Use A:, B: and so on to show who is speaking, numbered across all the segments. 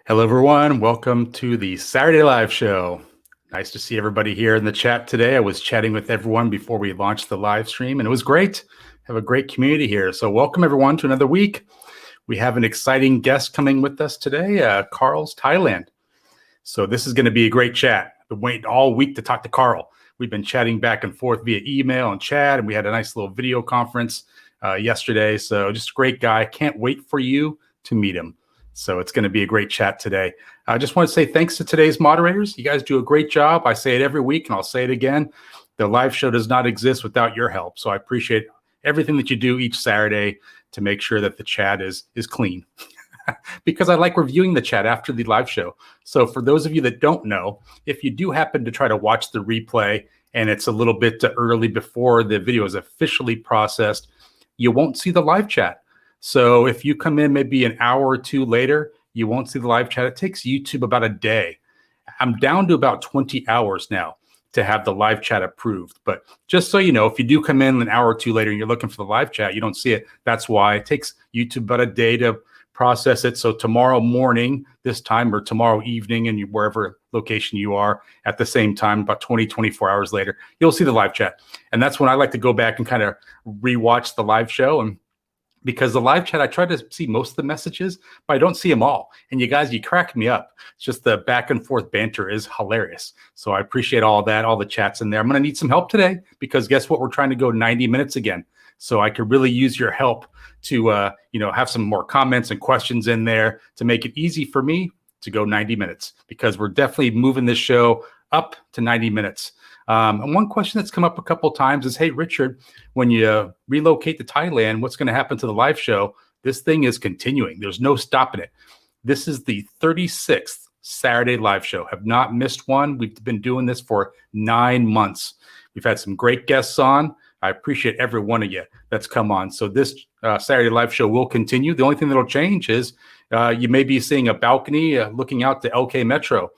A: Hello, everyone. Welcome to the Saturday Live Show. Nice to see everybody here in the chat today. I was chatting with everyone before we launched the live stream, and it was great. Have a great community here. So welcome, everyone, to another week. We have an exciting guest coming with us today, Karl's Thailand. So this is going to be a great chat. I've been waiting all week to talk to Karl. We've been chatting back and forth via email and chat, and we had a nice little video conference yesterday. So just a great guy. Can't wait for you to meet him. So it's going to be a great chat today. I just want to say thanks to today's moderators. You guys do a great job. I say it every week, and I'll say it again. The live show does not exist without your help. So I appreciate everything that you do each Saturday to make sure that the chat is clean. Because I like reviewing the chat after the live show. So for those of you that don't know, if you do happen to try to watch the replay and it's a little bit early before the video is officially processed, you won't see the live chat. So if you come in maybe an hour or two later, you won't see the live chat. It takes YouTube about a day. I'm down to about 20 hours now to have the live chat approved. But just so you know, if you do come in an hour or two later and you're looking for the live chat, you don't see it. That's why it takes YouTube about a day to process it. So tomorrow morning, this time, or tomorrow evening, and wherever location you are at the same time, about 24 hours later, you'll see the live chat. And that's when I like to go back and kind of rewatch the live show. And because the live chat, I try to see most of the messages, but I don't see them all. And you guys, you crack me up. It's just the back and forth banter is hilarious. So I appreciate all that, all the chats in there. I'm going to need some help today because guess what? We're trying to go 90 minutes again. So I could really use your help to, have some more comments and questions in there to make it easy for me to go 90 minutes because we're definitely moving this show up to 90 minutes. And one question that's come up a couple of times is, hey, Richard, when you relocate to Thailand, what's going to happen to the live show? This thing is continuing. There's no stopping it. This is the 36th Saturday live show. Have not missed one. We've been doing this for 9 months. We've had some great guests on. I appreciate every one of you that's come on. So this Saturday live show will continue. The only thing that'll change is you may be seeing a balcony looking out to LK Metro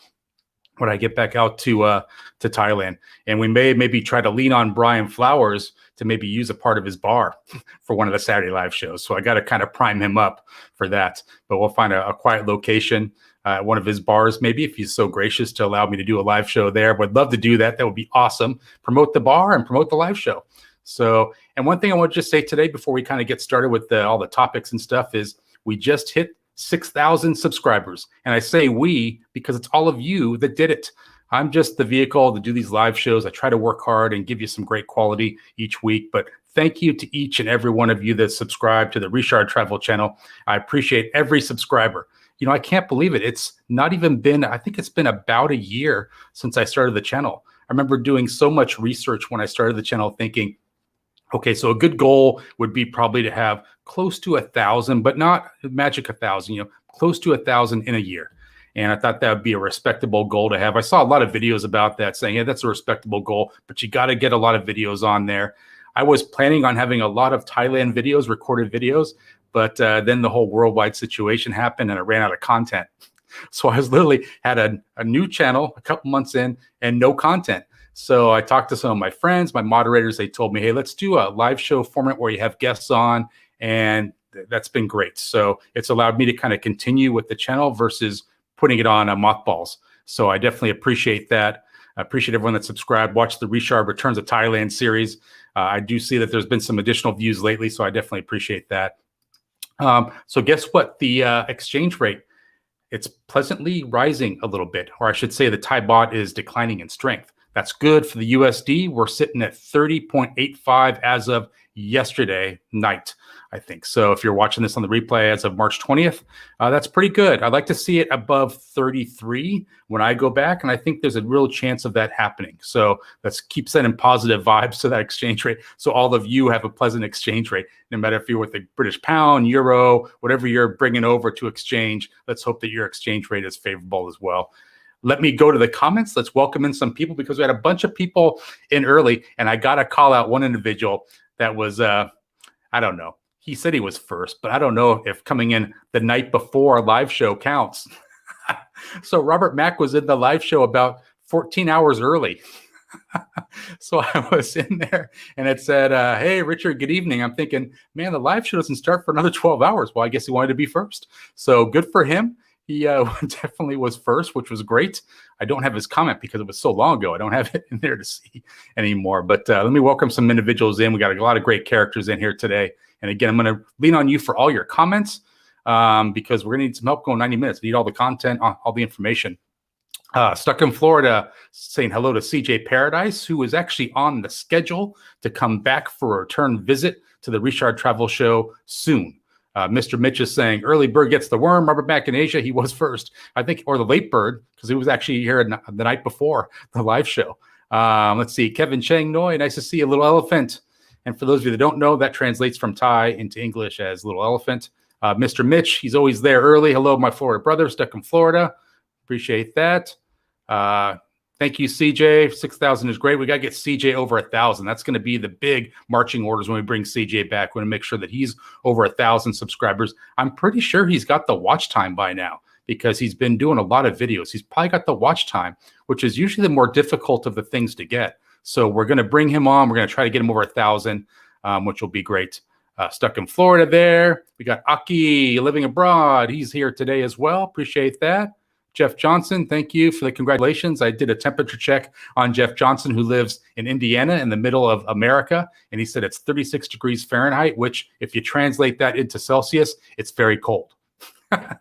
A: when I get back out to Thailand. And we may maybe try to lean on Brian Flowers to maybe use a part of his bar for one of the Saturday live shows. So I got to kind of prime him up for that. But we'll find a quiet location at one of his bars, maybe if he's so gracious to allow me to do a live show there. Would love to do that. That would be awesome. Promote the bar and promote the live show. So, and one thing I want to just say today before we kind of get started with all the topics and stuff is we just hit 6,000 subscribers. And I say we because it's all of you that did it. I'm just the vehicle to do these live shows. I try to work hard and give you some great quality each week. But thank you to each and every one of you that subscribe to the Richard Travel channel. I appreciate every subscriber. You know, I can't believe it. It's not even been, I think it's been about a year since I started the channel. I remember doing so much research when I started the channel thinking, okay, so a good goal would be probably to have close to 1,000, but not magic 1,000, close to 1,000 in a year. And I thought that would be a respectable goal to have. I saw a lot of videos about that saying, yeah, that's a respectable goal, but you got to get a lot of videos on there. I was planning on having a lot of Thailand videos, recorded videos, but then the whole worldwide situation happened and I ran out of content. So I was literally had a new channel a couple months in and no content. So I talked to some of my friends, my moderators. They told me, hey, let's do a live show format where you have guests on. And that's been great. So it's allowed me to kind of continue with the channel versus putting it on mothballs. So I definitely appreciate that. I appreciate everyone that subscribed, watched the Richard Returns to Thailand series. I do see that there's been some additional views lately. So I definitely appreciate that. So guess what? The exchange rate, it's pleasantly rising a little bit, or I should say the Thai baht is declining in strength. That's good for the USD. We're sitting at 30.85 as of yesterday night, I think. So if you're watching this on the replay as of March 20th, that's pretty good. I'd like to see it above 33 when I go back, and I think there's a real chance of that happening. So let's keep sending positive vibes to that exchange rate so all of you have a pleasant exchange rate, no matter if you're with the British pound, euro, whatever you're bringing over to exchange. Let's hope that your exchange rate is favorable as well. Let me go to the comments. Let's welcome in some people because we had a bunch of people in early, and I got to call out one individual that was, I don't know. He said he was first, but I don't know if coming in the night before a live show counts. So Robert Mack was in the live show about 14 hours early. So I was in there and it said, hey, Richard, good evening. I'm thinking, man, the live show doesn't start for another 12 hours. Well, I guess he wanted to be first. So good for him. He definitely was first, which was great. I don't have his comment because it was so long ago. I don't have it in there to see anymore. But let me welcome some individuals in. We got a lot of great characters in here today. And again, I'm going to lean on you for all your comments because we're going to need some help going 90 minutes. We need all the content, all the information. Stuck in Florida, saying hello to CJ Paradise, who is actually on the schedule to come back for a return visit to the Richard Travel Show soon. Mr. Mitch is saying early bird gets the worm. Robert back in Asia, he was first, I think, or the late bird because he was actually here the night before the live show. Let's see, Kevin Chang Noi, nice to see a little elephant. And for those of you that don't know, that translates from Thai into English as little elephant. Mr. Mitch, he's always there early. Hello, my Florida brother, stuck in Florida. Appreciate that. Thank you, CJ. 6,000 is great. We got to get CJ over 1,000. That's going to be the big marching orders when we bring CJ back. We're going to make sure that he's over 1,000 subscribers. I'm pretty sure he's got the watch time by now because he's been doing a lot of videos. He's probably got the watch time, which is usually the more difficult of the things to get. So we're going to bring him on. We're going to try to get him over 1,000, which will be great. Stuck in Florida there. We got Aki living abroad. He's here today as well. Appreciate that. Jeff Johnson, thank you for the congratulations. I did a temperature check on Jeff Johnson, who lives in Indiana in the middle of America. And he said it's 36 degrees Fahrenheit, which if you translate that into Celsius, it's very cold. I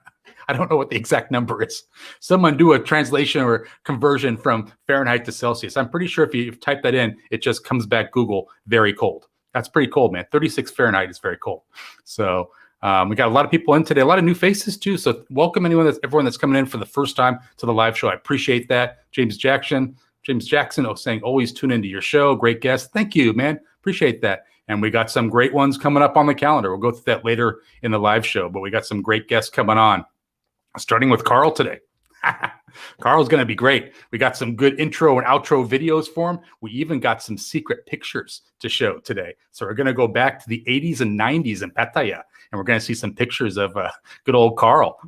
A: don't know what the exact number is. Someone do a translation or conversion from Fahrenheit to Celsius. I'm pretty sure if you type that in, it just comes back Google, very cold. That's pretty cold, man. 36 Fahrenheit is very cold. So we got a lot of people in today, a lot of new faces too. So welcome everyone that's coming in for the first time to the live show. I appreciate that. James Jackson, saying always tune into your show. Great guest. Thank you, man. Appreciate that. And we got some great ones coming up on the calendar. We'll go through that later in the live show, but we got some great guests coming on, starting with Karl today. Karl's going to be great. We got some good intro and outro videos for him. We even got some secret pictures to show today. So we're going to go back to the 80s and 90s in Pattaya, and we're going to see some pictures of good old Karl.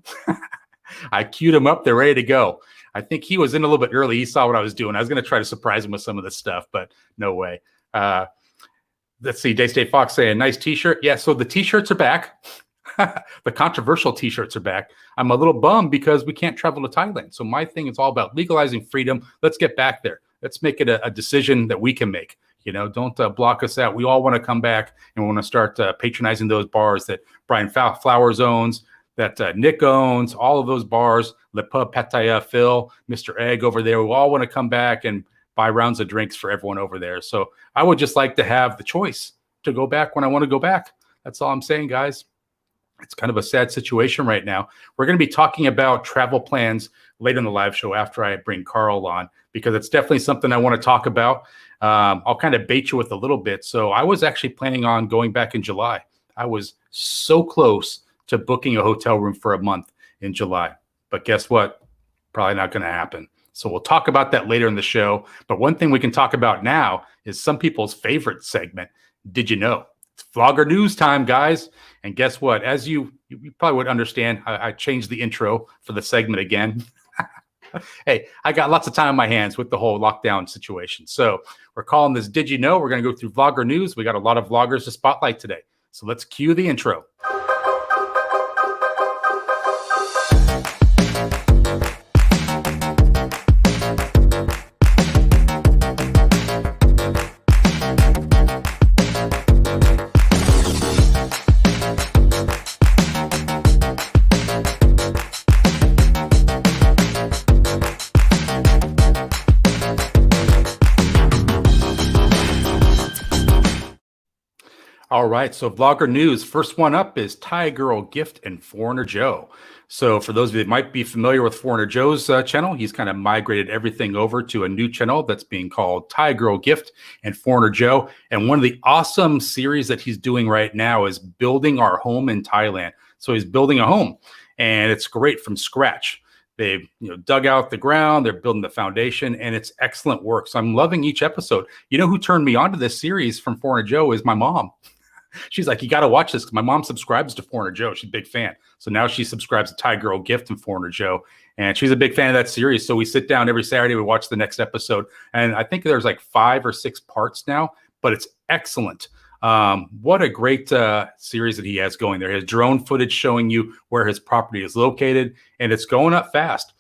A: I queued him up. They're ready to go. I think he was in a little bit early. He saw what I was doing. I was going to try to surprise him with some of this stuff, but no way. Let's see. Daystate Fox saying, nice T-shirt. Yeah, so the T-shirts are back. The controversial T-shirts are back. I'm a little bummed because we can't travel to Thailand. So my thing is all about legalizing freedom. Let's get back there. Let's make it a decision that we can make. You know, don't block us out. We all want to come back and we want to start patronizing those bars that Brian Flowers owns, that Nick owns, all of those bars, Le Pub, Pattaya, Phil, Mr. Egg over there. We all want to come back and buy rounds of drinks for everyone over there. So I would just like to have the choice to go back when I want to go back. That's all I'm saying, guys. It's kind of a sad situation right now. We're going to be talking about travel plans later in the live show after I bring Karl on, because it's definitely something I want to talk about. I'll kind of bait you with a little bit. So I was actually planning on going back in July. I was so close to booking a hotel room for a month in July. But guess what? Probably not going to happen. So we'll talk about that later in the show. But one thing we can talk about now is some people's favorite segment. Did you know? It's vlogger news time, guys. And guess what? As you probably would understand, I changed the intro for the segment again. Hey, I got lots of time on my hands with the whole lockdown situation. So we're calling this Did You Know? We're going to go through vlogger news. We got a lot of vloggers to spotlight today. So let's cue the intro. All right, so vlogger news. First one up is Thai Girl Gift and Foreigner Joe. So for those of you that might be familiar with Foreigner Joe's channel, he's kind of migrated everything over to a new channel that's being called Thai Girl Gift and Foreigner Joe. And one of the awesome series that he's doing right now is building our home in Thailand. So he's building a home, and it's great from scratch. They've dug out the ground, they're building the foundation, and it's excellent work. So I'm loving each episode. You know who turned me on to this series from Foreigner Joe is my mom. She's like, you got to watch this. My mom subscribes to Foreigner Joe. She's a big fan. So now she subscribes to Thai Girl Gift and Foreigner Joe. And she's a big fan of that series. So we sit down every Saturday, we watch the next episode. And I think there's like 5 or 6 parts now, but it's excellent. What a great series that he has going there. His drone footage showing you where his property is located, and it's going up fast.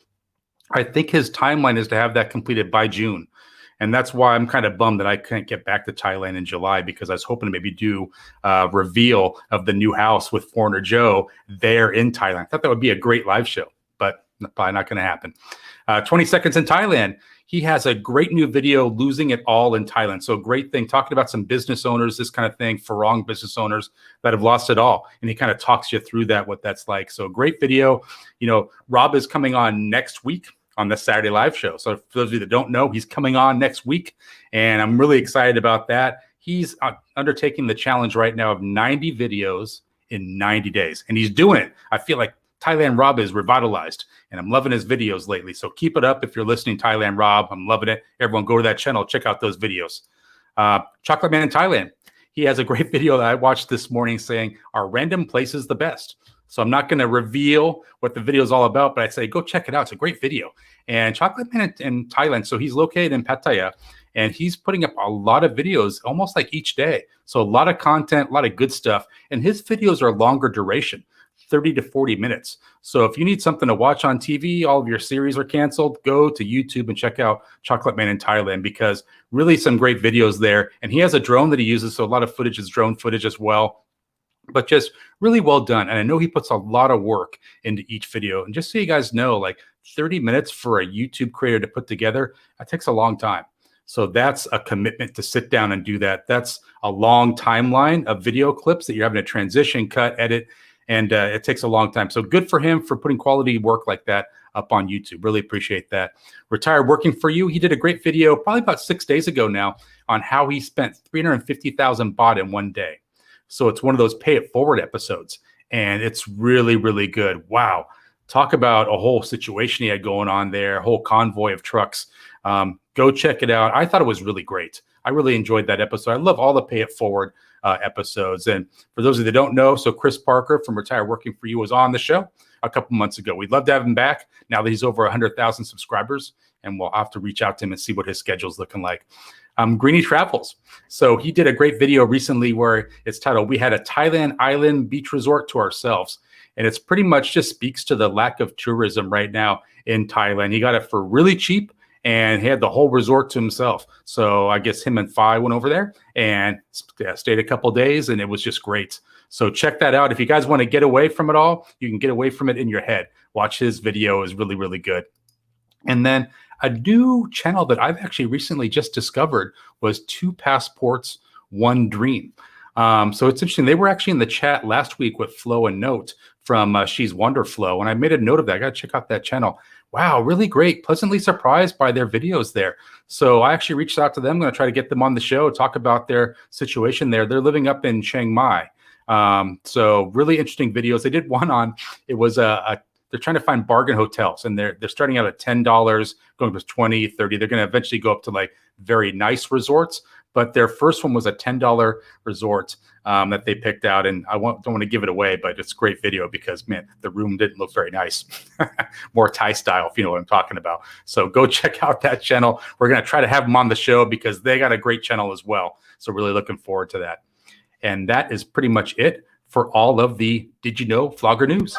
A: I think his timeline is to have that completed by June. And that's why I'm kind of bummed that I can't get back to Thailand in July, because I was hoping to maybe do a reveal of the new house with Foreigner Joe there in Thailand. I thought that would be a great live show, but probably not going to happen. 20 seconds in Thailand. He has a great new video, losing it all in Thailand. So great thing, talking about some business owners, this kind of thing, Farang business owners that have lost it all. And he kind of talks you through that, what that's like. So great video. You know, Rob is coming on next week on the Saturday live show. So for those of you that don't know, he's coming on next week, and I'm really excited about that. He's undertaking the challenge right now of 90 videos in 90 days, and he's doing it. I feel like Thailand Rob is revitalized, and I'm loving his videos lately. So keep it up if you're listening, Thailand Rob. I'm loving it. Everyone go to that channel, check out those videos. Chocolate Man in Thailand. He has a great video that I watched this morning saying, "Are random places the best?" So I'm not going to reveal what the video is all about, but I'd say go check it out. It's a great video. And Chocolate Man in Thailand, so he's located in Pattaya, and he's putting up a lot of videos almost like each day. So a lot of content, a lot of good stuff. And his videos are longer duration, 30 to 40 minutes. So if you need something to watch on TV, all of your series are canceled, go to YouTube and check out Chocolate Man in Thailand, because really some great videos there. And he has a drone that he uses, so a lot of footage is drone footage as well. But just really well done. And I know he puts a lot of work into each video. And just so you guys know, like 30 minutes for a YouTube creator to put together, that takes a long time. So that's a commitment to sit down and do that. That's a long timeline of video clips that you're having to transition, cut, edit, and it takes a long time. So good for him for putting quality work like that up on YouTube. Really appreciate that. Retired Working for You. He did a great video probably about 6 days ago now on how he spent 350,000 baht in one day. So it's one of those pay it forward episodes, and it's really, really good. Wow. Talk about a whole situation he had going on there, a whole convoy of trucks. Go check it out. I thought it was really great. I really enjoyed that episode. I love all the pay it forward episodes. And for those of you that don't know, so Chris Parker from Retire Working For You was on the show a couple months ago. We'd love to have him back now that he's over 100,000 subscribers, and we'll have to reach out to him and see what his schedule's looking like. Greeny Travels. So he did a great video recently where it's titled, "We Had a Thailand Island Beach Resort to Ourselves." And it's pretty much just speaks to the lack of tourism right now in Thailand. He got it for really cheap, and he had the whole resort to himself. So I guess him and Phi went over there and stayed a couple days, and it was just great. So check that out. If you guys want to get away from it all, you can get away from it in your head. Watch his video. Is really, really good. And then a new channel that I've actually recently just discovered was Two Passports, One Dream. So it's interesting. They were actually in the chat last week with Flo and Note from She's Wonderflow, and I made a note of that. I got to check out that channel. Wow, really great. Pleasantly surprised by their videos there. So I actually reached out to them. I'm going to try to get them on the show, talk about their situation there. They're living up in Chiang Mai. So really interesting videos. They did one on, it was they're trying to find bargain hotels, and they're starting out at $10, going to 20, 30. They're going to eventually go up to like very nice resorts. But their first one was a $10 resort that they picked out. And I don't want to give it away, but it's a great video because, man, the room didn't look very nice. More Thai style, if you know what I'm talking about. So go check out that channel. We're going to try to have them on the show because they got a great channel as well. So really looking forward to that. And that is pretty much it for all of the Did You Know Vlogger news.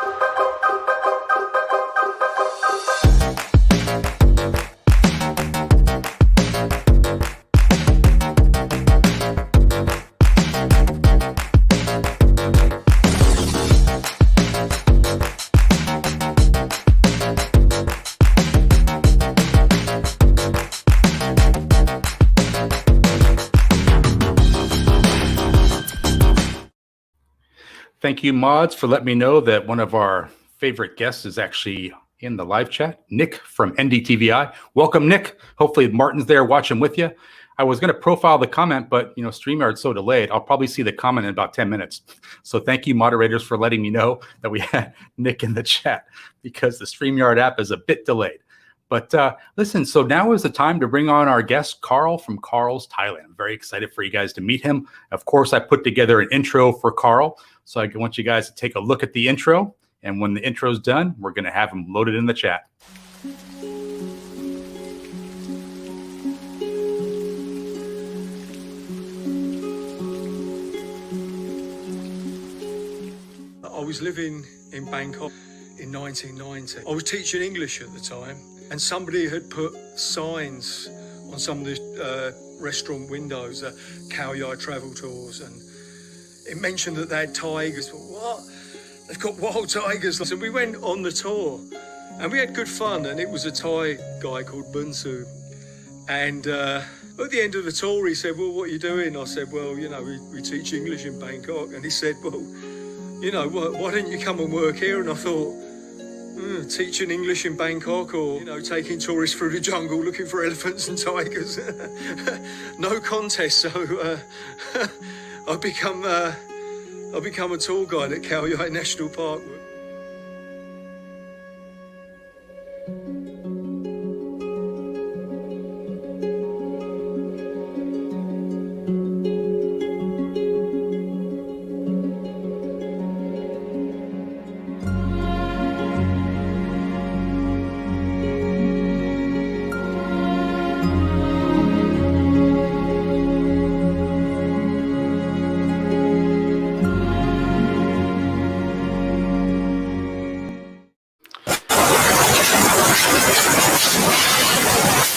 A: Thank you, mods, for letting me know that one of our favorite guests is actually in the live chat, Nick from NDTVI. Welcome, Nick. Hopefully Martin's there watching with you. I was going to profile the comment, but StreamYard's so delayed, I'll probably see the comment in about 10 minutes. So thank you, moderators, for letting me know that we had Nick in the chat because the StreamYard app is a bit delayed. But listen, so now is the time to bring on our guest, Karl from Karl's Thailand. I'm very excited for you guys to meet him. Of course, I put together an intro for Karl. So I want you guys to take a look at the intro. And when the intro's done, we're going to have him loaded in the chat.
B: was living in Bangkok in 1990. I was teaching English at the time, and somebody had put signs on some of the restaurant windows, Khao Yai travel tours, and it mentioned that they had tigers. What? They've got wild tigers. And we went on the tour, and we had good fun, and it was a Thai guy called Bunsu. And at the end of the tour, he said, well, what are you doing? I said, well, you know, we teach English in Bangkok. And he said, well, you know, why don't you come and work here? And I thought, teaching English in Bangkok, or, you know, taking tourists through the jungle looking for elephants and tigers. No contest. So I've become a tour guide at Khao Yai National Park.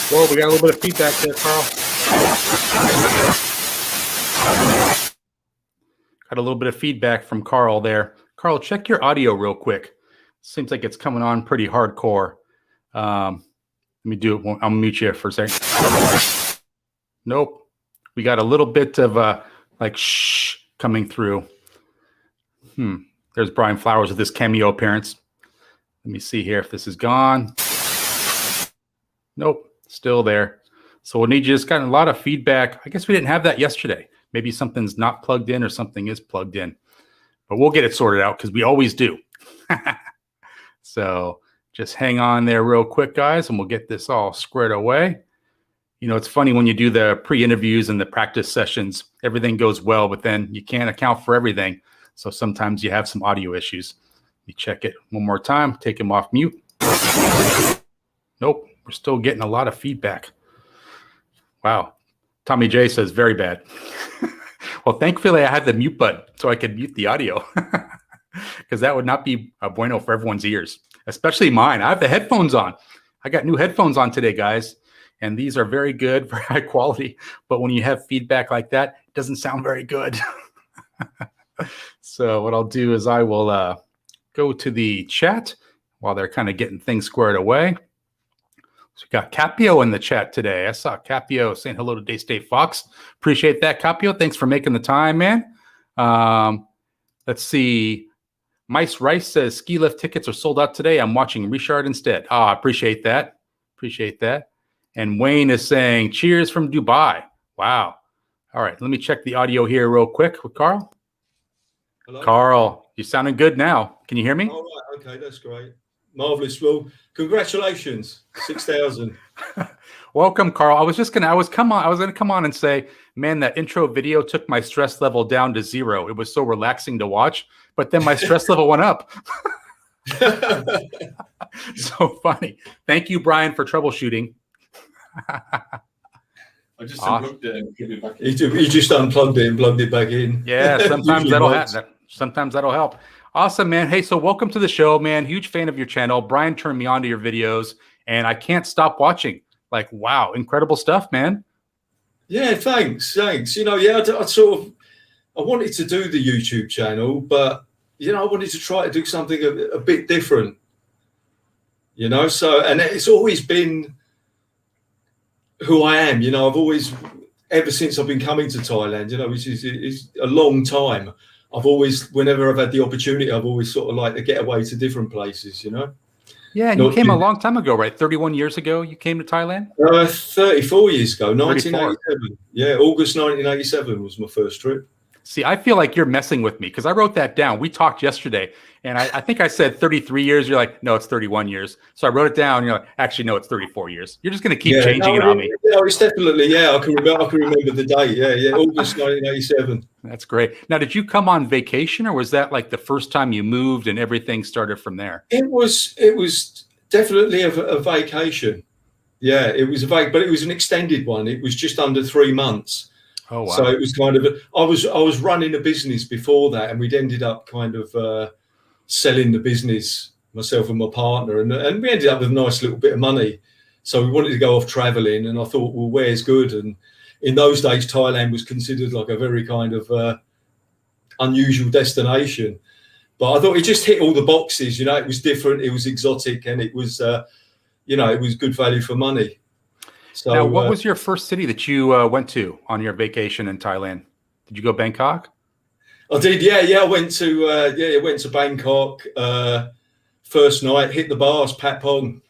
A: Whoa, we got a little bit of feedback there, Carl. Got a little bit of feedback from Carl there. Carl, check your audio real quick. Seems like it's coming on pretty hardcore. Let me do it. I'll mute you for a second. Nope. We got a little bit of like shh coming through. There's Brian Flowers with this cameo appearance. Let me see here if this is gone. Nope. Still there. So we'll need you. Just got a lot of feedback. I guess we didn't have that yesterday. Maybe something's not plugged in or something is plugged in. But we'll get it sorted out because we always do. So just hang on there real quick, guys, and we'll get this all squared away. You know, it's funny when you do the pre-interviews and the practice sessions, everything goes well, but then you can't account for everything. So sometimes you have some audio issues. Let me check it one more time. Take him off mute. Nope. We're still getting a lot of feedback. Wow. Tommy J says, very bad. Well, thankfully, I had the mute button so I could mute the audio because that would not be bueno for everyone's ears, especially mine. I have the headphones on. I got new headphones on today, guys, and these are very good, very high quality. But when you have feedback like that, it doesn't sound very good. So what I'll do is I will go to the chat while they're kind of getting things squared away. So we got Capio in the chat today. I saw Capio saying hello to Day State Fox. Appreciate that, Capio. Thanks for making the time, man. Let's see. Mice Rice says ski lift tickets are sold out today. I'm watching Richard instead. I appreciate that. Appreciate that. And Wayne is saying cheers from Dubai. Wow. All right. Let me check the audio here real quick with Carl.
B: Hello?
A: Carl, you're sounding good now. Can you hear me?
B: All right. Okay. That's great. Marvelous. Well, congratulations, 6,000.
A: Welcome, Carl. I was going to come on and say, man, that intro video took my stress level down to 0. It was so relaxing to watch, but then my stress level went up. So funny. Thank you, Brian, for troubleshooting.
C: I just unplugged it and give it back in.
B: You just unplugged it and plugged it back in.
A: Yeah, sometimes that'll help. Awesome, man. Hey, so welcome to the show, man. Huge fan of your channel. Brian turned me on to your videos, and I can't stop watching. Like, wow, incredible stuff, man.
B: Yeah, thanks. You know, yeah, I wanted to do the YouTube channel, but, you know, I wanted to try to do something a bit different, you know. So, and it's always been who I am, you know. I've always, ever since I've been coming to Thailand, you know, which is a long time, whenever I've had the opportunity, I've always sort of like to get away to different places, you know.
A: Yeah, and you came a long time ago, right? 31 years ago, you came to Thailand?
B: 34 years ago, 1987. Yeah, August 1987 was my first trip.
A: See, I feel like you're messing with me because I wrote that down. We talked yesterday, and I think I said 33 years. You're like, no, it's 31 years. So I wrote it down. And you're like, actually, no, it's 34 years. You're just going to keep changing it on me.
B: No, it's definitely, yeah, I can remember the date. Yeah, August 1987.
A: That's great. Now, did you come on vacation, or was that like the first time you moved and everything started from there?
B: It was definitely a vacation. Yeah, it was but it was an extended one. It was just under 3 months.
A: Oh, wow.
B: So it was kind of I was running a business before that, and we'd ended up kind of
C: selling the business, myself and my partner, and we ended up with a nice little bit of money. So we wanted to go off traveling, and I thought, well, where's good? And in those days, Thailand was considered like a very kind of unusual destination. But I thought it just hit all the boxes. It was different, it was exotic, and it was, it was good value for money. So,
A: now, what was your first city that you went to on your vacation in Thailand? Did you go Bangkok?
C: I did, yeah. I went to Bangkok. First night, hit the bars, Pat Pong.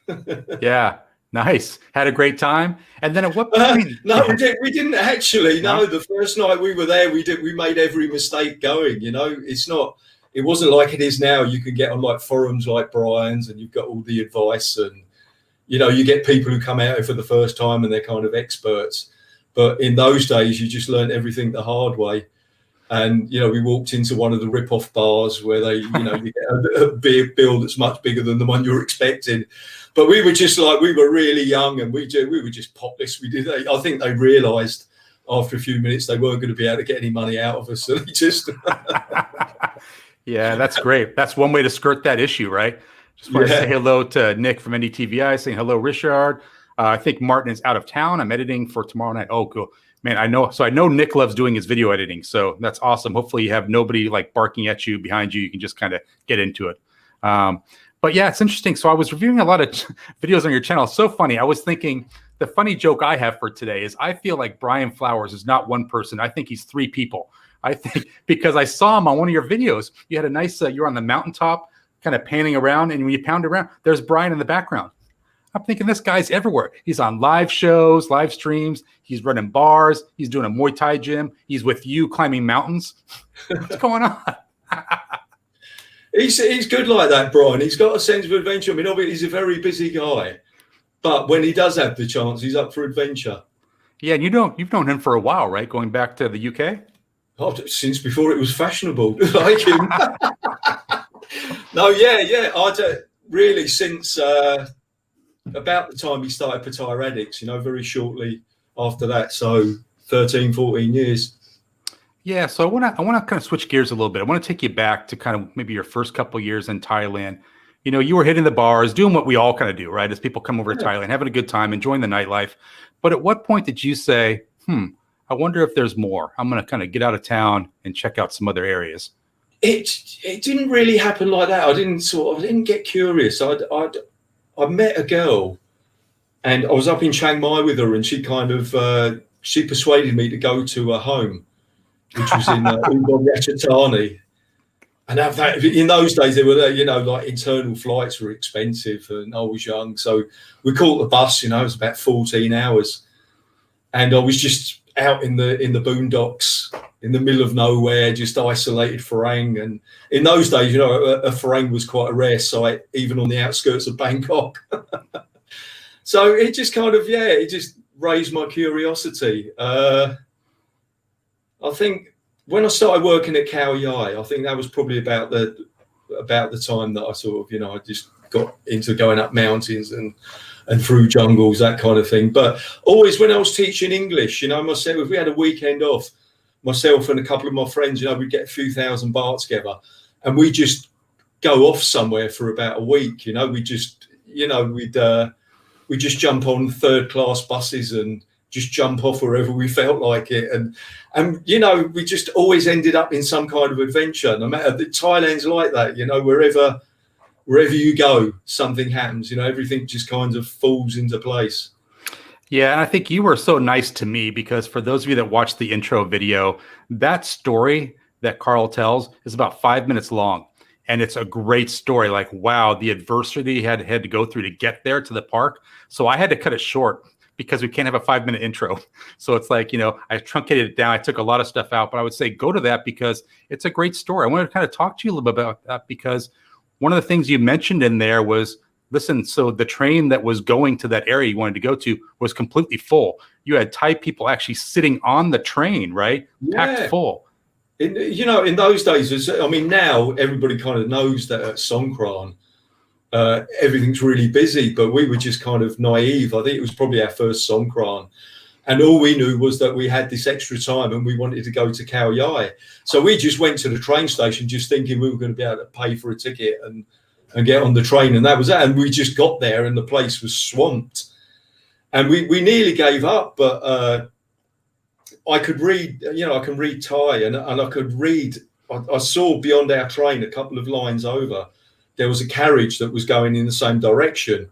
A: Yeah, nice. Had a great time. And then at what point?
C: No, we didn't actually. No, the first night we were there, we made every mistake going. It wasn't like it is now. You can get on like forums like Brian's, and you've got all the advice, and you get people who come out here for the first time and they're kind of experts. But in those days, you just learned everything the hard way. And, we walked into one of the rip-off bars where they, you get a beer bill that's much bigger than the one you're expecting. But we were just like, we were really young, and we were just potless. I think they realised after a few minutes they weren't going to be able to get any money out of us. So they just...
A: Yeah, that's great. That's one way to skirt that issue, right? Just want to say hello to Nick from NDTVI, saying hello, Richard. I think Martin is out of town. I'm editing for tomorrow night. Oh, cool. Man, I know Nick loves doing his video editing, so that's awesome. Hopefully you have nobody like barking at you behind you. You can just kind of get into it. But yeah, it's interesting. So I was reviewing a lot of videos on your channel. It's so funny. I was thinking the funny joke I have for today is I feel like Brian Flowers is not one person. I think he's three people. I think because I saw him on one of your videos. You had a nice, you're on the mountaintop kind of panning around, and when you pound around, there's Brian in the background. I'm thinking this guy's everywhere. He's on live shows, live streams. He's running bars. He's doing a Muay Thai gym. He's with you climbing mountains. What's going on?
C: He's good like that, Brian. He's got a sense of adventure. I mean, obviously, he's a very busy guy, but when he does have the chance, he's up for adventure.
A: Yeah, and you've known him for a while, right? Going back to the UK?
C: Oh, since before it was fashionable, like him. No, yeah. Really since about the time he started Pattaya Addicts, very shortly after that. So 13, 14 years.
A: Yeah, so I want to kind of switch gears a little bit. I want to take you back to kind of maybe your first couple of years in Thailand. You were hitting the bars, doing what we all kind of do, right? As people come over to Thailand, having a good time, enjoying the nightlife. But at what point did you say, I wonder if there's more? I'm going to kind of get out of town and check out some other areas.
C: It didn't really happen like that. I didn't get curious. I met a girl, and I was up in Chiang Mai with her, and she kind of she persuaded me to go to her home, which was in Ubon Ratchathani. And in those days, they were like internal flights were expensive, and I was young, so we caught the bus. It was about 14 hours, and I was just out in the boondocks, in the middle of nowhere, just isolated Farang. And in those days, a Farang was quite a rare sight, even on the outskirts of Bangkok. So it just kind of, it just raised my curiosity. I think when I started working at Khao Yai, I think that was probably about the time that I sort of, I just got into going up mountains and through jungles, that kind of thing. But always when I was teaching English, myself, if we had a weekend off, myself and a couple of my friends, we'd get a few thousand baht together, and we just go off somewhere for about a week. We just, we'd just jump on third-class buses and just jump off wherever we felt like it. And we just always ended up in some kind of adventure. No matter, Thailand's like that, wherever you go, something happens. Everything just kind of falls into place.
A: Yeah, and I think you were so nice to me because for those of you that watched the intro video, that story that Karl tells is about 5 minutes long. And it's a great story. Like, wow, the adversity he had to go through to get there to the park. So I had to cut it short because we can't have a 5-minute intro. So it's like, I truncated it down. I took a lot of stuff out, but I would say go to that because it's a great story. I wanted to kind of talk to you a little bit about that because one of the things you mentioned in there was, listen, so the train that was going to that area you wanted to go to was completely full. You had Thai people actually sitting on the train, right? Yeah. Packed full.
C: In those days, now everybody kind of knows that at Songkran, everything's really busy, but we were just kind of naive. I think it was probably our first Songkran. And all we knew was that we had this extra time and we wanted to go to Khao Yai. So we just went to the train station just thinking we were going to be able to pay for a ticket and get on the train. And that was that. And we just got there and the place was swamped. And we nearly gave up, but I could read, I can read Thai and I could read. I saw beyond our train, a couple of lines over, there was a carriage that was going in the same direction.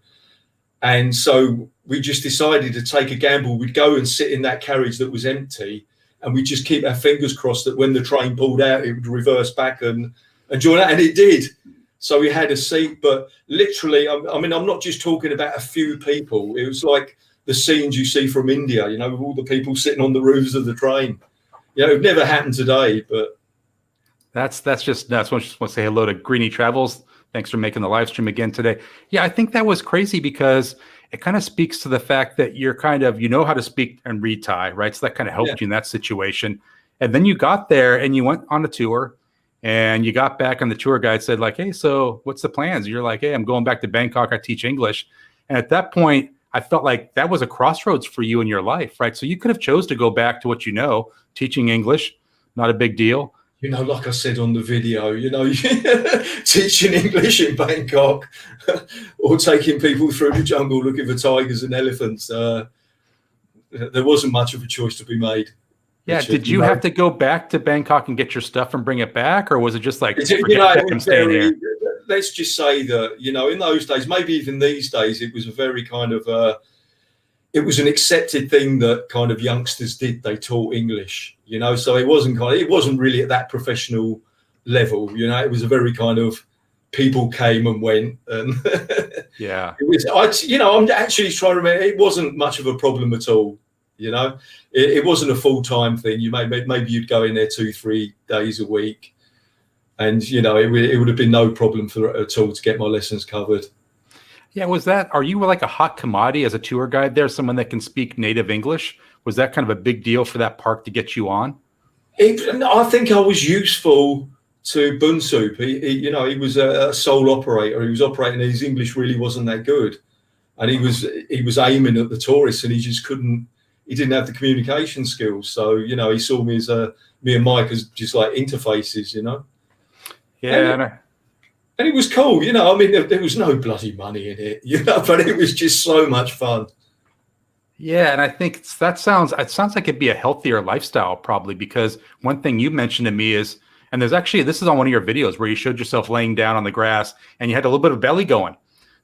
C: And so we just decided to take a gamble. We'd go and sit in that carriage that was empty, and we'd just keep our fingers crossed that when the train pulled out, it would reverse back and join out. And it did. So we had a seat, but literally, I mean, I'm not just talking about a few people. It was like the scenes you see from India, with all the people sitting on the roofs of the train. It never happened today, but.
A: That's just nuts. I just want to say hello to Greeny Travels. Thanks for making the live stream again today. Yeah, I think that was crazy because it kind of speaks to the fact that you're kind of, how to speak and read Thai, right? So that kind of helped you in that situation. And then you got there and you went on a tour and you got back and the tour guide said like, hey, so what's the plans? You're like, hey, I'm going back to Bangkok. I teach English. And at that point, I felt like that was a crossroads for you in your life, right? So you could have chose to go back to what teaching English, not a big deal.
C: Like I said on the video, teaching English in Bangkok or taking people through the jungle looking for tigers and elephants. There wasn't much of a choice to be made.
A: Yeah. Did you have to go back to Bangkok and get your stuff and bring it back? Or was it just like, I'm staying here?
C: Let's just say that, in those days, maybe even these days, it was a very kind of, it was an accepted thing that kind of youngsters did. They taught English, so it wasn't really at that professional level. It was a very kind of people came and went. And
A: yeah,
C: it was, I'm actually trying to remember, it wasn't much of a problem at all. It wasn't a full-time thing. Maybe you'd go in there 2-3 days a week and, it would have been no problem at all to get my lessons covered.
A: Yeah, are you like a hot commodity as a tour guide there, someone that can speak native English? Was that kind of a big deal for that park to get you on?
C: I think I was useful to Bunsup. He was a sole operator. He was operating, his English really wasn't that good. And he was aiming at the tourists and he didn't have the communication skills. So, he saw me me and Mike as just like interfaces,
A: Yeah.
C: And it was cool, there was no bloody money in it, but it was just so much fun.
A: Yeah, and I think it sounds like it'd be a healthier lifestyle probably, because one thing you mentioned to me is, and this is on one of your videos where you showed yourself laying down on the grass and you had a little bit of belly going.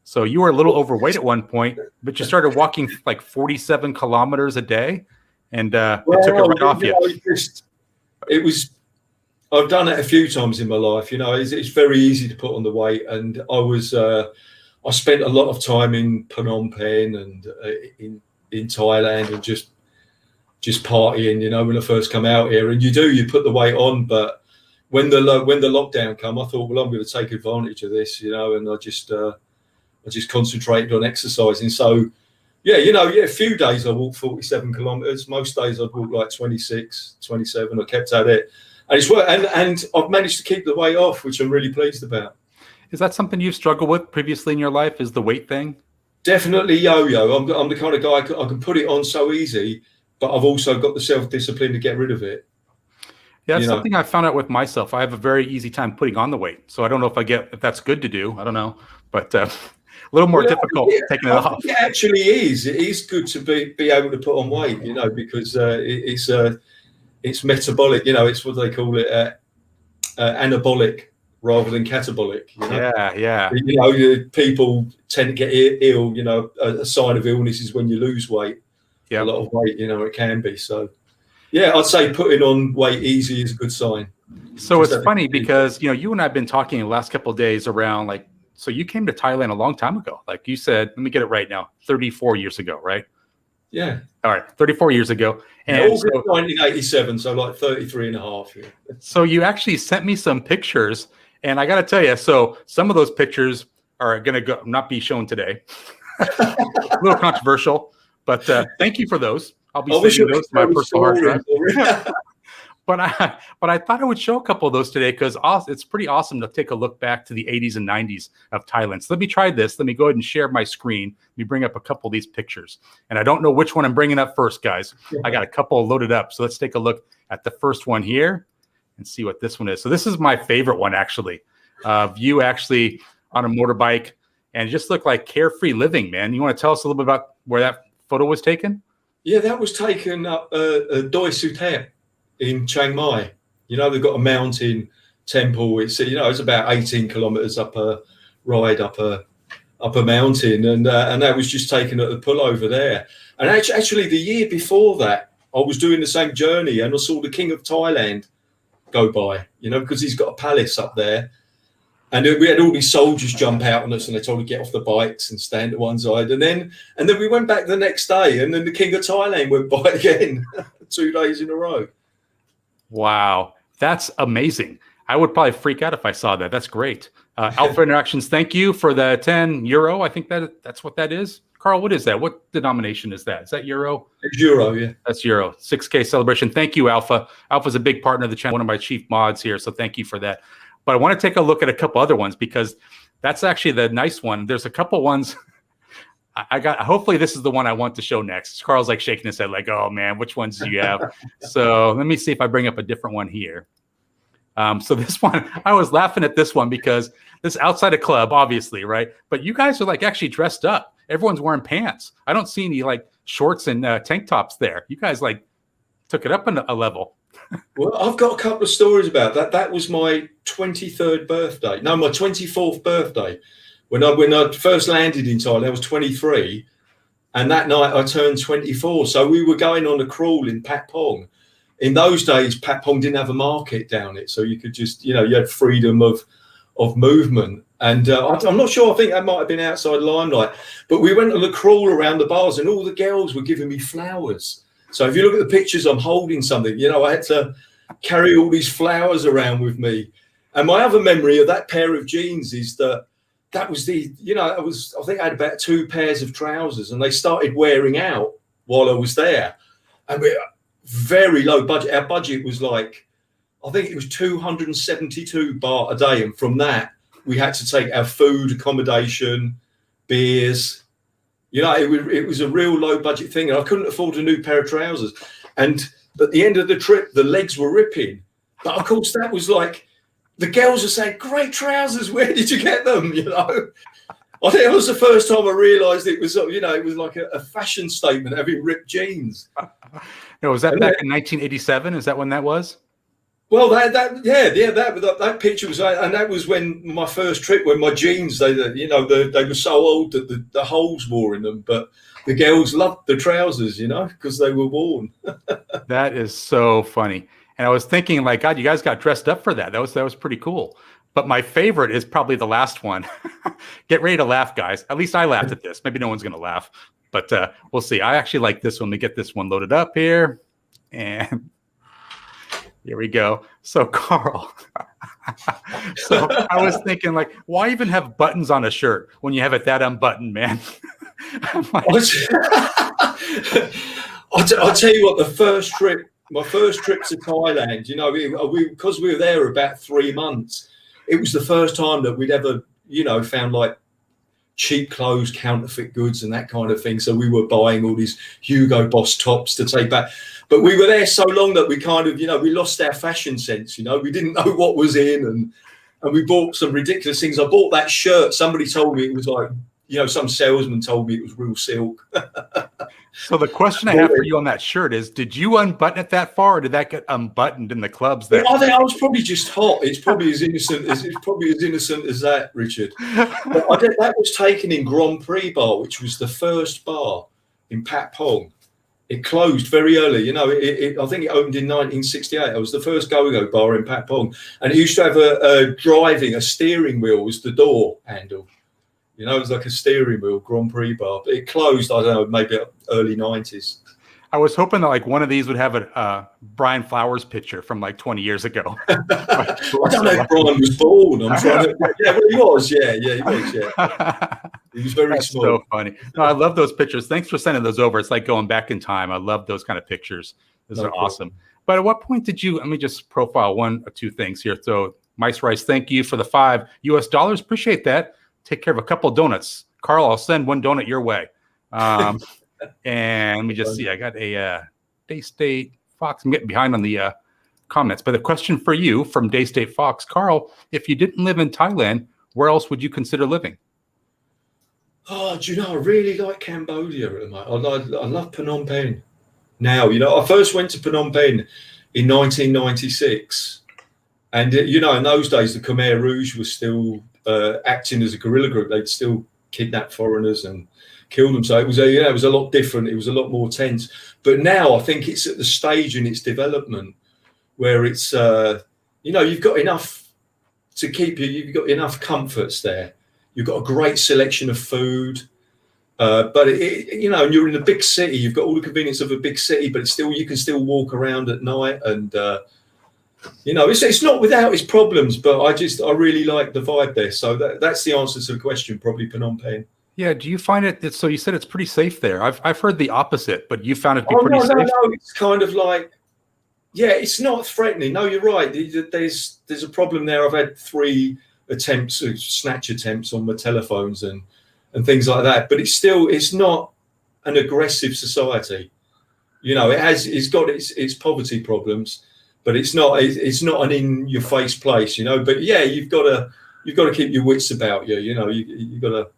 A: So you were a little overweight at one point, but you started walking like 47 kilometers a day and it took it right off you.
C: I've done it a few times in my life. It's very easy to put on the weight, and I spent a lot of time in Phnom Penh and in Thailand and just partying. When I first come out here, and you put the weight on, but when the lockdown come, I thought, well, I'm going to take advantage of this, and I just concentrated on exercising. So, a few days I walked 47 kilometers. Most days I'd walk like 26, 27. I kept at it. And it's worked, and I've managed to keep the weight off, which I'm really pleased about.
A: Is that something you've struggled with previously in your life? Is the weight thing?
C: Definitely yo-yo. I'm the kind of guy I can put it on so easy, but I've also got the self-discipline to get rid of it.
A: Yeah, that's something I found out with myself. I have a very easy time putting on the weight. So I don't know if that's good to do. I don't know, but a little more difficult taking it off.
C: It actually is. It is good to be able to put on weight, because it's metabolic, it's what they call it, anabolic rather than catabolic.
A: Yeah.
C: People tend to get ill. A sign of illness is when you lose weight. Yeah, a lot of weight. It can be. So, yeah, I'd say putting on weight easy is a good sign.
A: So it's funny because you and I've been talking the last couple of days around so you came to Thailand a long time ago. Like you said, let me get it right now, 34 years ago, right?
C: Yeah.
A: All right. 34 years ago. And
C: August 1987. So like 33 and a half. Yeah.
A: So you actually sent me some pictures, and I got to tell you, so some of those pictures are going to not be shown today. A little controversial, but thank you for those. I'll be sending those to my personal hard drive. But I thought I would show a couple of those today because it's pretty awesome to take a look back to the 80s and 90s of Thailand. So let me try this. Let me go ahead and share my screen. Let me bring up a couple of these pictures. And I don't know which one I'm bringing up first, guys. I got a couple loaded up. So let's take a look at the first one here and see what this one is. So this is my favorite one, actually. View actually on a motorbike, and it just looked like carefree living, man. You want to tell us a little bit about where that photo was taken?
C: Yeah, that was taken up Doi Suthep in Chiang Mai. You know, they've got a mountain temple. It's it's about 18 kilometers up a mountain, and that was just taken at the pullover there. And actually, the year before that, I was doing the same journey, and I saw the King of Thailand go by. Because he's got a palace up there. And we had all these soldiers jump out on us, and they told us to get off the bikes and stand to one side. And then we went back the next day, and then the King of Thailand went by again 2 days in a row.
A: Wow, that's amazing. I would probably freak out if I saw that. That's great. Alpha Interactions, thank you for the €10. I think that's what that is. Karl, what is that? What denomination is that? Is that euro?
C: It's euro, yeah.
A: That's euro. 6K celebration. Thank you, Alpha. Alpha's a big partner of the channel, one of my chief mods here, so thank you for that. But I want to take a look at a couple other ones because that's actually the nice one. There's a couple ones I got. Hopefully this is the one I want to show next. Karl's like shaking his head like, oh man, which ones do you have? So let me see if I bring up a different one here. So this one, I was laughing at this one because this outside a club, obviously, right? But you guys are like actually dressed up. Everyone's wearing pants. I don't see any like shorts and tank tops there. You guys like took it up a level.
C: Well, I've got a couple of stories about that. That was my 23rd birthday. No, my 24th birthday. When I first landed in Thailand, I was 23. And that night I turned 24. So we were going on a crawl in Patpong. In those days, Patpong didn't have a market down it. So you could just, you had freedom of movement. And I'm not sure. I think that might have been outside Limelight. But we went on a crawl around the bars and all the girls were giving me flowers. So if you look at the pictures, I'm holding something. I had to carry all these flowers around with me. And my other memory of that pair of jeans is that was I think I had about 2 pairs of trousers, and they started wearing out while I was there. And we're very low budget. Our budget was like, I think it was 272 baht a day. And from that, we had to take our food, accommodation, beers. It was a real low budget thing, and I couldn't afford a new pair of trousers. And at the end of the trip, the legs were ripping. But of course, that was like the girls were saying, "Great trousers! Where did you get them?" I think it was the first time I realised it was, it was like a fashion statement having ripped jeans.
A: No, was that back in 1987? Is that when that was?
C: Well, that picture was, and that was when my first trip, when my jeans, they were so old that the holes wore in them, but the girls loved the trousers, because they were worn.
A: That is so funny. And I was thinking, like, God, you guys got dressed up for that. That was pretty cool. But my favorite is probably the last one. Get ready to laugh, guys. At least I laughed at this. Maybe no one's going to laugh, but we'll see. I actually like this one. We get this one loaded up here, and here we go. So Karl, so I was thinking, like, why even have buttons on a shirt when you have it that unbuttoned, man? Like,
C: I'll tell you what, my first trip to Thailand, because we were there about 3 months, it was the first time that we'd ever, found like cheap clothes, counterfeit goods and that kind of thing. So we were buying all these Hugo Boss tops to take back. But we were there so long that we kind of, we lost our fashion sense, we didn't know what was in, and we bought some ridiculous things. I bought that shirt. Somebody told me it was like, some salesman told me it was real silk.
A: So the question I have for you on that shirt is, did you unbutton it that far, or did that get unbuttoned in the clubs there?
C: I think I was probably just hot. It's probably as innocent as that, Richard. But that was taken in Grand Prix Bar, which was the first bar in Patpong. It closed very early. I think it opened in 1968. It was the first go-go bar in Patpong, and it used to have a steering wheel was the door handle. It was like a steering wheel, Grand Prix Bar. But it closed, I don't know, maybe early 90s.
A: I was hoping that like one of these would have a Brian Flowers picture from like 20 years ago.
C: I don't know if Brian was born. I'm trying to, yeah, well, he was. Yeah, he was. Yeah, he was very small.
A: So funny. No, I love those pictures. Thanks for sending those over. It's like going back in time. I love those kind of pictures. Those are awesome. But at what point did you, let me just profile one or two things here. So Mice Rice, thank you for the $5. Appreciate that. Take care of a couple of donuts. Carl, I'll send one donut your way. And let me just see. I got a Daystate Fox. I'm getting behind on the comments. But the question for you from Daystate Fox, Carl, if you didn't live in Thailand, where else would you consider living?
C: Oh, do you know, I really like Cambodia at the moment. I love Phnom Penh. Now, I first went to Phnom Penh in 1996. And, in those days, the Khmer Rouge was still acting as a guerrilla group. They'd still kidnap foreigners and kill them. So it was a lot different. It was a lot more tense. But now I think it's at the stage in its development where it's, you've got enough to keep you. You've got enough comforts there. You've got a great selection of food. But and you're in a big city. You've got all the convenience of a big city, but you can still walk around at night. And it's not without its problems. But I really like the vibe there. So that's the answer to the question. Probably Phnom Penh.
A: Yeah. Do you find it? So you said it's pretty safe there. I've heard the opposite, but you found it to be pretty safe.
C: No. It's kind of like, yeah, it's not threatening. No, you're right. There's a problem there. I've had 3 snatch attempts on my telephones and things like that. But it's not an aggressive society. It's got its poverty problems, but it's not an in your face place. But yeah, you've got to keep your wits about you. You got to.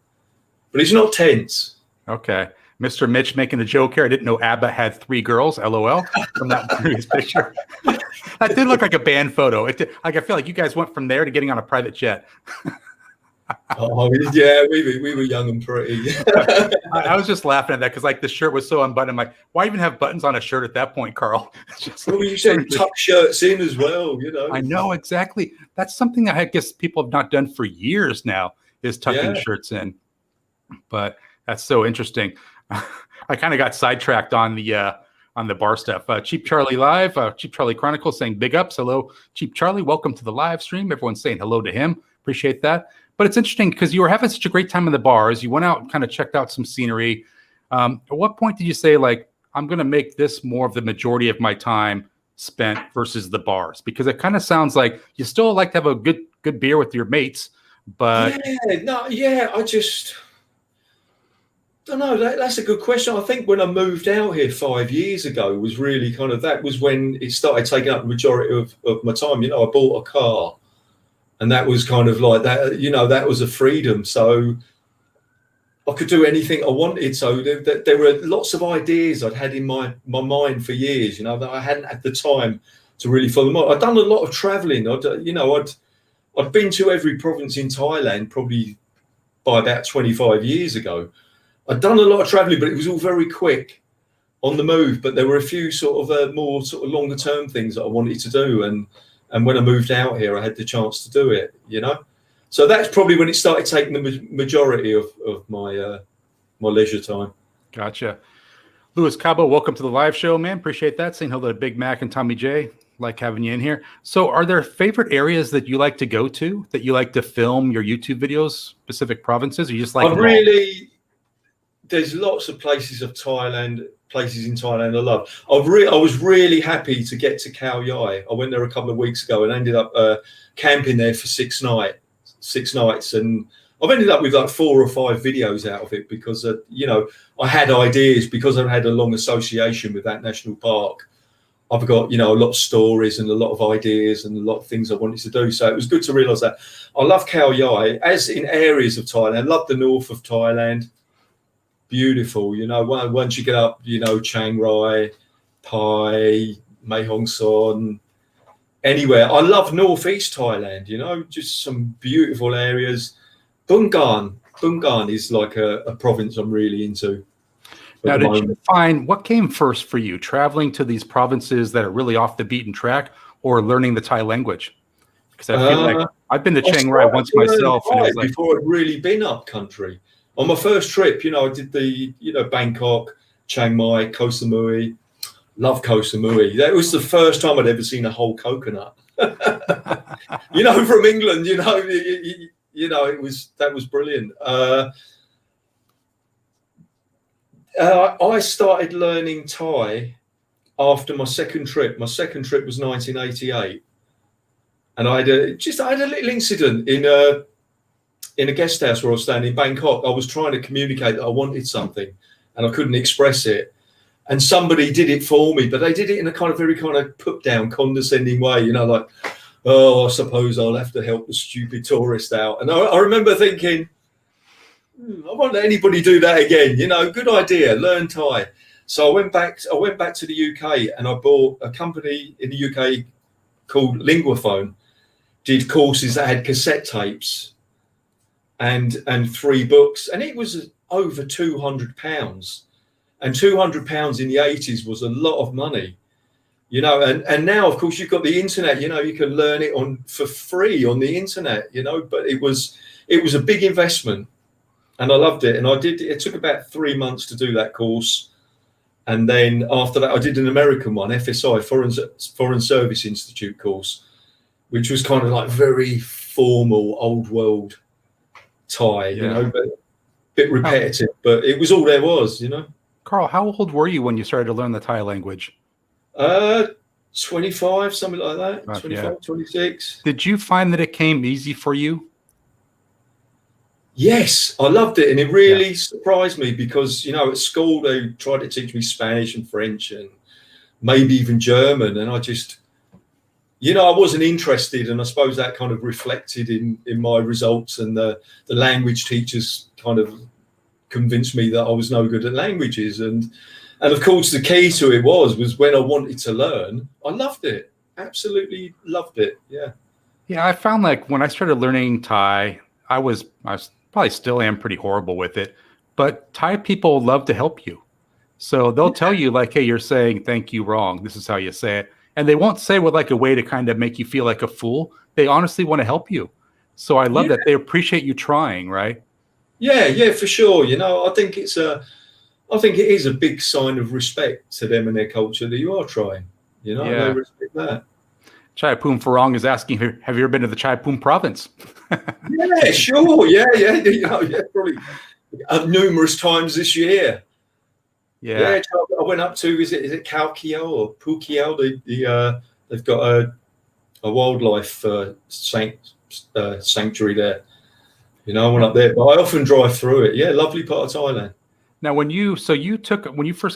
C: But it's not tense.
A: Okay. Mr. Mitch making a joke here. I didn't know ABBA had 3 girls, LOL, from that previous picture. That did look like a band photo. I feel like you guys went from there to getting on a private jet.
C: Oh, yeah, we were young and pretty.
A: I was just laughing at that because the shirt was so unbuttoned. I'm like, why even have buttons on a shirt at that point, Carl?
C: You said tuck shirts in as well,
A: I know, exactly. That's something that I guess people have not done for years now, is tucking shirts in. But that's so interesting. I kind of got sidetracked on the bar stuff. Cheap Charlie Live, Cheap Charlie Chronicles saying big ups. Hello, Cheap Charlie. Welcome to the live stream. Everyone's saying hello to him. Appreciate that. But it's interesting because you were having such a great time in the bars. You went out and kind of checked out some scenery. At what point did you say, I'm going to make this more of the majority of my time spent versus the bars? Because it kind of sounds like you still like to have a good beer with your mates, but
C: I just don't know. That's a good question. I think when I moved out here 5 years ago was really that was when it started taking up the majority of my time. I bought a car, and that was kind of like that. That was a freedom. So I could do anything I wanted. So there were lots of ideas I'd had in my mind for years. That I hadn't had the time to really follow them out. I'd done a lot of traveling. I'd been to every province in Thailand probably by about 25 years ago. I'd done a lot of traveling, but it was all very quick on the move. But there were a few more longer term things that I wanted to do. And when I moved out here, I had the chance to do it, So that's probably when it started taking the majority of my leisure time.
A: Gotcha. Louis Cabo, welcome to the live show, man. Appreciate that. Saying hello to Big Mac and Tommy J. Like having you in here. So are there favorite areas that you like to go to, that you like to film your YouTube videos, specific provinces? Or you just
C: there's lots of places in Thailand I love. I was really happy to get to Khao Yai. I went there a couple of weeks ago and ended up camping there for 6 nights. And I've ended up with 4 or 5 videos out of it because, I had ideas because I've had a long association with that national park. I've got, a lot of stories and a lot of ideas and a lot of things I wanted to do. So it was good to realise that. I love Khao Yai, as in areas of Thailand. I love the north of Thailand. Beautiful, once you get up, Chiang Rai, Pai, Mae Hong Son, anywhere. I love northeast Thailand, just some beautiful areas. Bungan is like a province I'm really into.
A: Now, did you find what came first for you, traveling to these provinces that are really off the beaten track, or learning the Thai language? Because I feel like I've been to Chiang Rai once myself, and it was
C: before I'd really been up country. On my first trip, I did the Bangkok, Chiang Mai, Koh Samui. Love Koh Samui. That was the first time I'd ever seen a whole coconut. From England. That was brilliant. I started learning Thai after my second trip. My second trip was 1988, and I had a little incident in a guest house where I was staying in Bangkok. I was trying to communicate that I wanted something, and I couldn't express it. And somebody did it for me, but they did it in a kind of very kind of put down, condescending way, like, oh, I suppose I'll have to help the stupid tourist out. And I remember thinking, I won't let anybody do that again. Good idea, learn Thai. So I went back to the UK, and I bought a company in the UK called Linguaphone, did courses that had cassette tapes and 3 books, and it was over £200. And £200 in the 80s was a lot of money, and now, of course, you've got the internet, you can learn it for free on the internet, but it was a big investment, and I loved it. And it took about 3 months to do that course. And then after that, I did an American one, FSI, Foreign Service Institute course, which was kind of like very formal, old world Thai, but a bit repetitive, but it was all there was,
A: Karl, how old were you when you started to learn the Thai language?
C: 25, something like that. 25, 26.
A: Did you find that it came easy for you?
C: Yes, I loved it. And it really surprised me because, at school, they tried to teach me Spanish and French and maybe even German. And I just, I wasn't interested. And I suppose that kind of reflected in my results, and the language teachers kind of convinced me that I was no good at languages. And of course, the key to it was when I wanted to learn, I loved it. Absolutely loved it. Yeah.
A: Yeah, I found like when I started learning Thai, I was probably still am pretty horrible with it, but Thai people love to help you. So they'll tell you like, hey, you're saying thank you wrong. This is how you say it. And they won't say with like a way to kind of make you feel like a fool. They honestly want to help you. So I love that they appreciate you trying, right?
C: Yeah, for sure. I think it is a big sign of respect to them and their culture that you are trying. And they respect that.
A: Chai Pum Farong is asking, have you ever been to the Chai Pum province?
C: Yeah, sure. Yeah. Probably numerous times this year. Yeah. I went up to, is it Khao Kiao or Phu Kiao? They've got a wildlife sanctuary there. I went up there, but I often drive through it. Yeah, lovely part of Thailand.
A: Now, when you first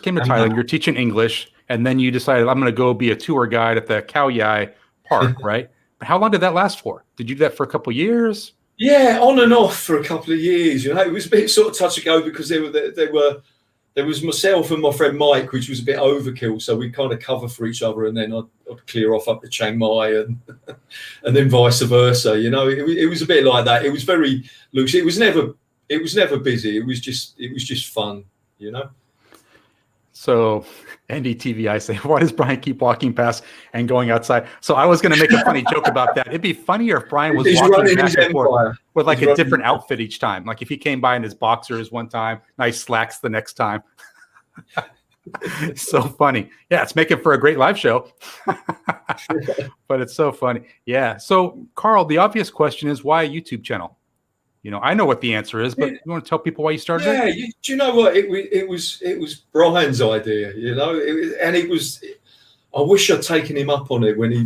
A: came to Thailand, you're teaching English, and then you decided I'm going to go be a tour guide at the Khao Yai Park, right? But how long did that last for? Did you do that for a couple of years?
C: Yeah, on and off for a couple of years. It was a bit sort of touch and go because there was myself and my friend Mike, which was a bit overkill. So we kind of cover for each other, and then I'd clear off up to Chiang Mai, and then vice versa. It was a bit like that. It was very loose. It was never busy. It was just fun. So
A: NDTV, I say, why does Brian keep walking past and going outside? So I was going to make a funny joke about that. It'd be funnier if Brian was walking back and forth with like a different outfit each time. Like if he came by in his boxers one time, nice slacks the next time. So funny. Yeah, it's making for a great live show. But it's so funny. Yeah. So Karl, the obvious question is, why a YouTube channel? I know what the answer is, but you want to tell people why you started it?
C: Yeah, do you know what? It was Brian's idea, and it was. I wish I'd taken him up on it when he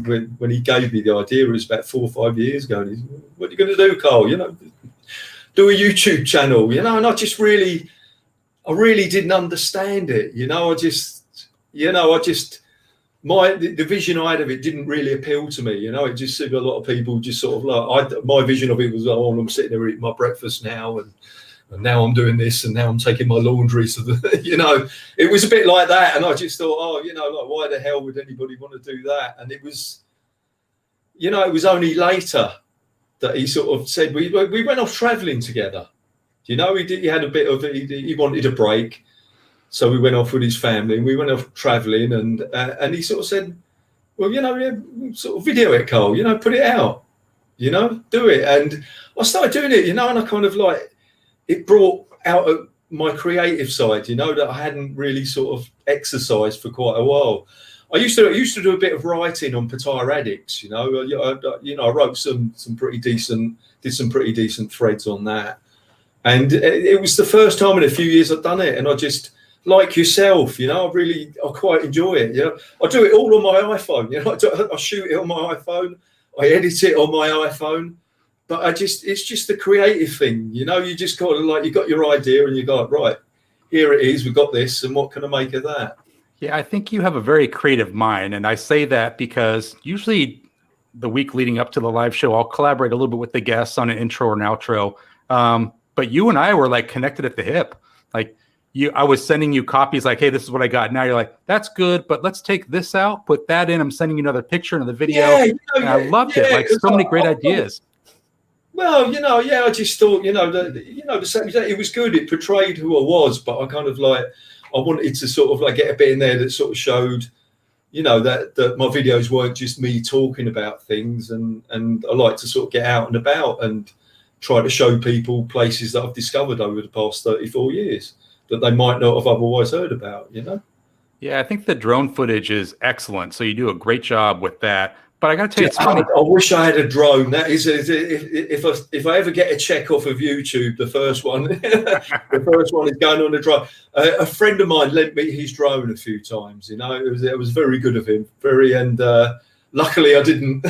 C: gave me the idea. It was about 4 or 5 years ago. And what are you going to do, Karl? Do a YouTube channel, And I really didn't understand it. The vision I had of it didn't really appeal to me. It just seemed a lot of people just sort of like, my vision of it was, oh, I'm sitting there eating my breakfast now, and now I'm doing this, and now I'm taking my laundry. So it was a bit like that. And I just thought, oh, why the hell would anybody want to do that? And it was, it was only later that he sort of said, we went off traveling together. He had a bit of, he wanted a break. So we went off with his family, and we went off traveling, and he sort of said, well, sort of video it, Karl, put it out, do it. And I started doing it, and I kind of like, it brought out my creative side, that I hadn't really sort of exercised for quite a while. I used to do a bit of writing on Pattaya addicts, I wrote some pretty decent, did some pretty decent threads on that. And it was the first time in a few years I'd done it, and like yourself, you know, I quite enjoy it. You know, I do it all on my iPhone. You know, I shoot it on my iPhone, I edit it on my iPhone. But it's just the creative thing, you know. You just got to, like, you got your idea and you go, right, here it is. We've got this, and what can I make of that?
A: Yeah, I think you have a very creative mind, and I say that because usually the week leading up to the live show, I'll collaborate a little bit with the guests on an intro or an outro. But you and I were like connected at the hip. Like I was sending you copies like, hey, this is what I got. Now you're like, that's good, but let's take this out, put that in. I'm sending you another picture, another video.
C: Yeah, you know,
A: and I loved it. Like so many great ideas.
C: Well, you know, yeah, I just thought, you know, the same. It was good. It portrayed who I was, but I kind of like, I wanted to sort of like get a bit in there that sort of showed, you know, that my videos weren't just me talking about things, and I like to sort of get out and about and try to show people places that I've discovered over the past 34 years that they might not have otherwise heard about, you know?
A: Yeah, I think the drone footage is excellent. So you do a great job with that. But I got to tell you, it's funny.
C: I wish I had a drone. That is, if I ever get a check off of YouTube, the first one, the first one is going on a drone. A friend of mine lent me his drone a few times. You know, it was very good of him. And luckily I didn't.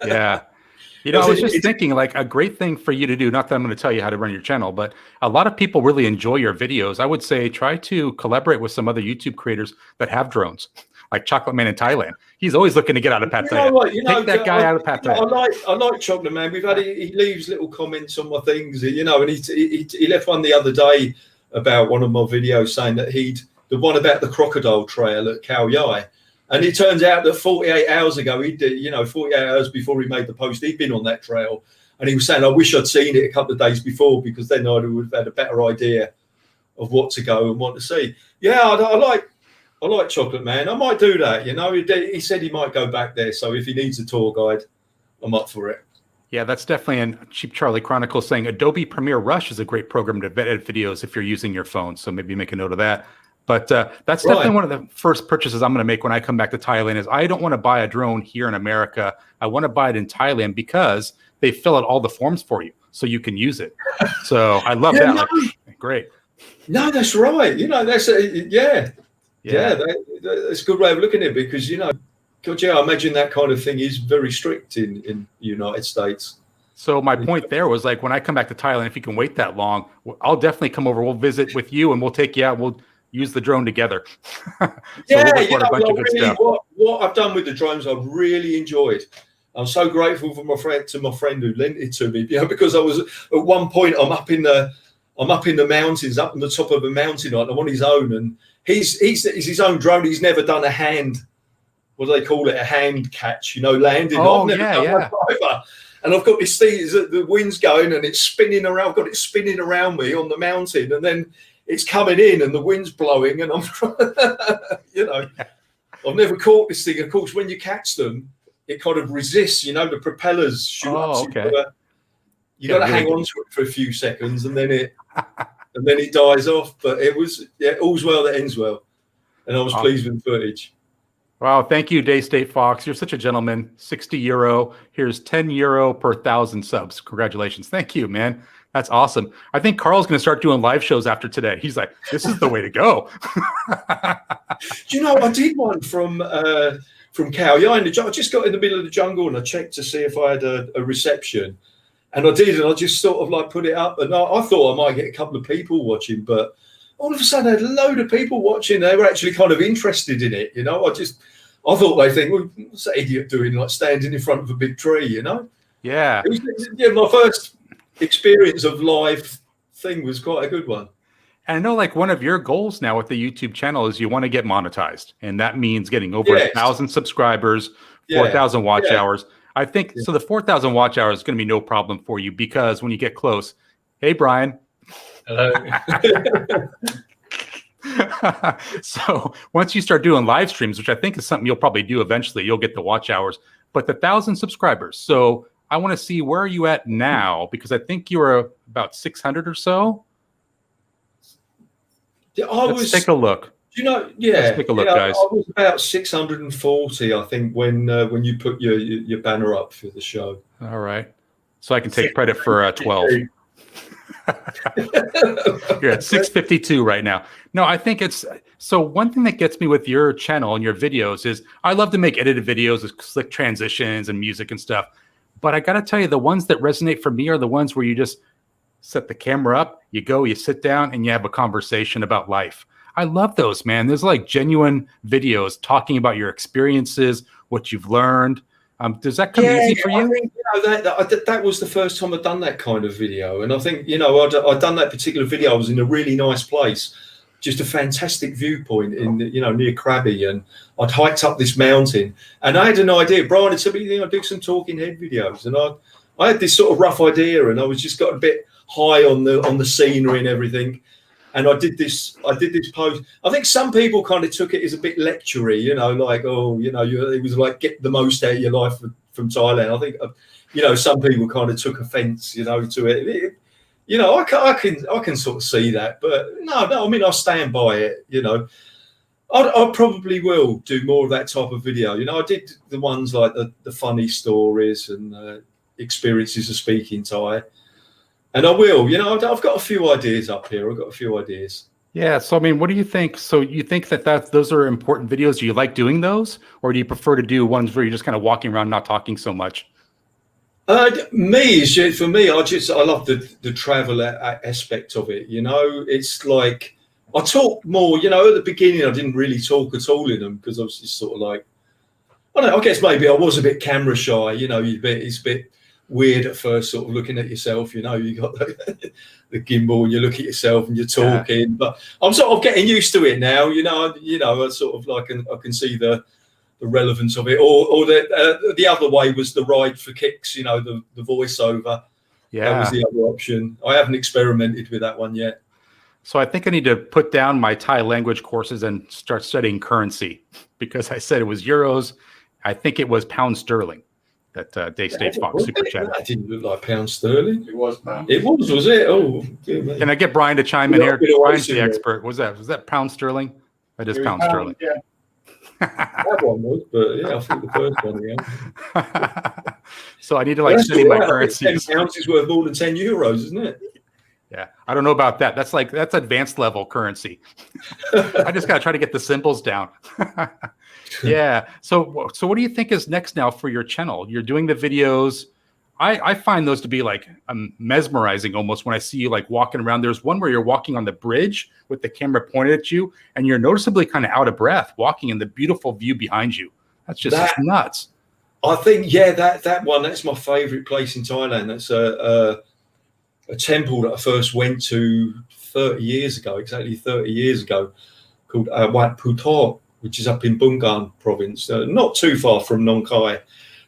A: Yeah. You know, I was just thinking, like, a great thing for you to do, not that I'm going to tell you how to run your channel, but a lot of people really enjoy your videos. I would say try to collaborate with some other YouTube creators that have drones, like Chocolate Man in Thailand. He's always looking to get out of Pattaya. Take that guy out of Pattaya.
C: I like Chocolate Man. He leaves little comments on my things, you know, and he left one the other day about one of my videos saying that the one about the crocodile trail at Khao Yai. And it turns out that 48 hours ago, 48 hours before he made the post, he'd been on that trail. And he was saying, I wish I'd seen it a couple of days before, because then I would have had a better idea of what to go and what to see. Yeah, I like Chocolate Man. I might do that, you know. He said he might go back there. So if he needs a tour guide, I'm up for it.
A: Yeah, that's definitely in Cheap Charlie Chronicles saying Adobe Premiere Rush is a great program to edit videos if you're using your phone. So maybe make a note of that. But that's definitely one of the first purchases I'm going to make when I come back to Thailand. Is I don't want to buy a drone here in America. I want to buy it in Thailand because they fill out all the forms for you, so you can use it. So I love that.
C: No,
A: like, great.
C: No, that's right. You know, that's that's a good way of looking at it, because, you know, God, yeah, I imagine that kind of thing is very strict in the United States.
A: So my point there was, like, when I come back to Thailand, if you can wait that long, I'll definitely come over. We'll visit with you, and we'll take you out. We'll use the drone together.
C: So yeah, you know, what I've done with the drones, I've really enjoyed. I'm so grateful for my friend who lent it to me, you know, because I was at one point I'm up in the mountains, up on the top of a mountain. I'm on his own, and he's his own drone. He's never done a hand, what do they call it, a hand catch, you know, landing.
A: Oh, yeah.
C: And I've got this thing, the wind's going and it's spinning around. I've got it spinning around me on the mountain, and then it's coming in and the wind's blowing, and I'm you know, I've never caught this thing. Of course, when you catch them, it kind of resists, you know, the propellers shoot up. So
A: okay.
C: You got to hang on to it for a few seconds, and then it dies off. But it was, all's well that ends well, and I was pleased with the footage.
A: Wow, thank you, Daystate Fox. You're such a gentleman. €60. Here's €10 per 1,000 subs. Congratulations. Thank you, man. That's awesome. I think Karl's going to start doing live shows after today. He's like, this is the way to go.
C: Do you know, I did one from Khao Yai. I just got in the middle of the jungle and I checked to see if I had a reception. And I did, and I just sort of like put it up. And I thought I might get a couple of people watching, but all of a sudden I had a load of people watching. They were actually kind of interested in it, you know. I thought they think, well, what's that idiot doing, like standing in front of a big tree, you know?
A: Yeah.
C: It was, my first experience of live thing was quite a good one.
A: And I know, like, one of your goals now with the YouTube channel is you want to get monetized, and that means getting over 1,000 subscribers, 4,000 watch hours. I think so. The 4,000 watch hours is going to be no problem for you, because when you get close, hey, Brian.
C: Hello.
A: So once you start doing live streams, which I think is something you'll probably do eventually, you'll get the watch hours. But the 1,000 subscribers. So I want to see, where are you at now? Because I think you were about 600 or so. Let's take a look.
C: You know,
A: Let's take a look, guys.
C: I was about 640, I think, when you put your banner up for the show.
A: All right. So I can take credit for 12. You're at 652 right now. No, I think it's so one thing that gets me with your channel and your videos is I love to make edited videos with slick transitions and music and stuff. But I got to tell you, the ones that resonate for me are the ones where you just set the camera up, you go, you sit down, and you have a conversation about life. I love those, man. There's like genuine videos talking about your experiences, what you've learned. Does that come easy for you?
C: I think, that was the first time I'd done that kind of video. And I think, I'd done that particular video. I was in a really nice place, just a fantastic viewpoint in, near Krabi. And I'd hiked up this mountain and I had an idea. Brian had said, I'd do some talking head videos. And I had this sort of rough idea and I was just got a bit high on the scenery and everything. And I did this post. I think some people kind of took it as a bit lectury, like, it was like get the most out of your life from Thailand. I think, some people kind of took offence, to it. I can sort of see that, but no, I mean, I stand by it. I probably will do more of that type of video. I did the ones like the funny stories and experiences of speaking Thai. And I will, I've got a few ideas up here. I've got a few ideas.
A: Yeah. So, I mean, what do you think? So you think that those are important videos? Do you like doing those? Or do you prefer to do ones where you're just kind of walking around, not talking so much?
C: For me, I love the travel aspect of it. It's like I talk more, at the beginning, I didn't really talk at all in them because I was just sort of like, I don't know, I guess maybe I was a bit camera shy, it's a bit weird at first, sort of looking at yourself, you got the gimbal and you look at yourself and you're talking, but I'm sort of getting used to it now, I sort of like, I can see the relevance of it, or the other way was the ride for kicks, the voiceover. Yeah, that was the other option. I haven't experimented with that one yet.
A: So I think I need to put down my Thai language courses and start studying currency because I said it was euros. I think it was pound sterling. That Day State Fox super chat.
C: That didn't look like pound sterling. It was pound. It was it? Oh,
A: can I get Brian to chime in here? Brian's the expert. Was that pound sterling? That is pound sterling.
C: Yeah. That one was, but yeah, I think the first one. Yeah.
A: So I need to study my currencies.
C: 10 pounds is worth more than 10 euros, isn't it?
A: Yeah, I don't know about that. That's advanced level currency. I just got to try to get the symbols down. Yeah. So what do you think is next now for your channel? You're doing the videos. I find those to be like mesmerizing almost when I see you like walking around. There's one where you're walking on the bridge with the camera pointed at you and you're noticeably kind of out of breath walking in the beautiful view behind you. That's just nuts.
C: I think, yeah, that one, that's my favorite place in Thailand. That's a temple that I first went to 30 years ago, exactly 30 years ago, called Wat Phuthor, which is up in Bungan province, not too far from Nong Khai,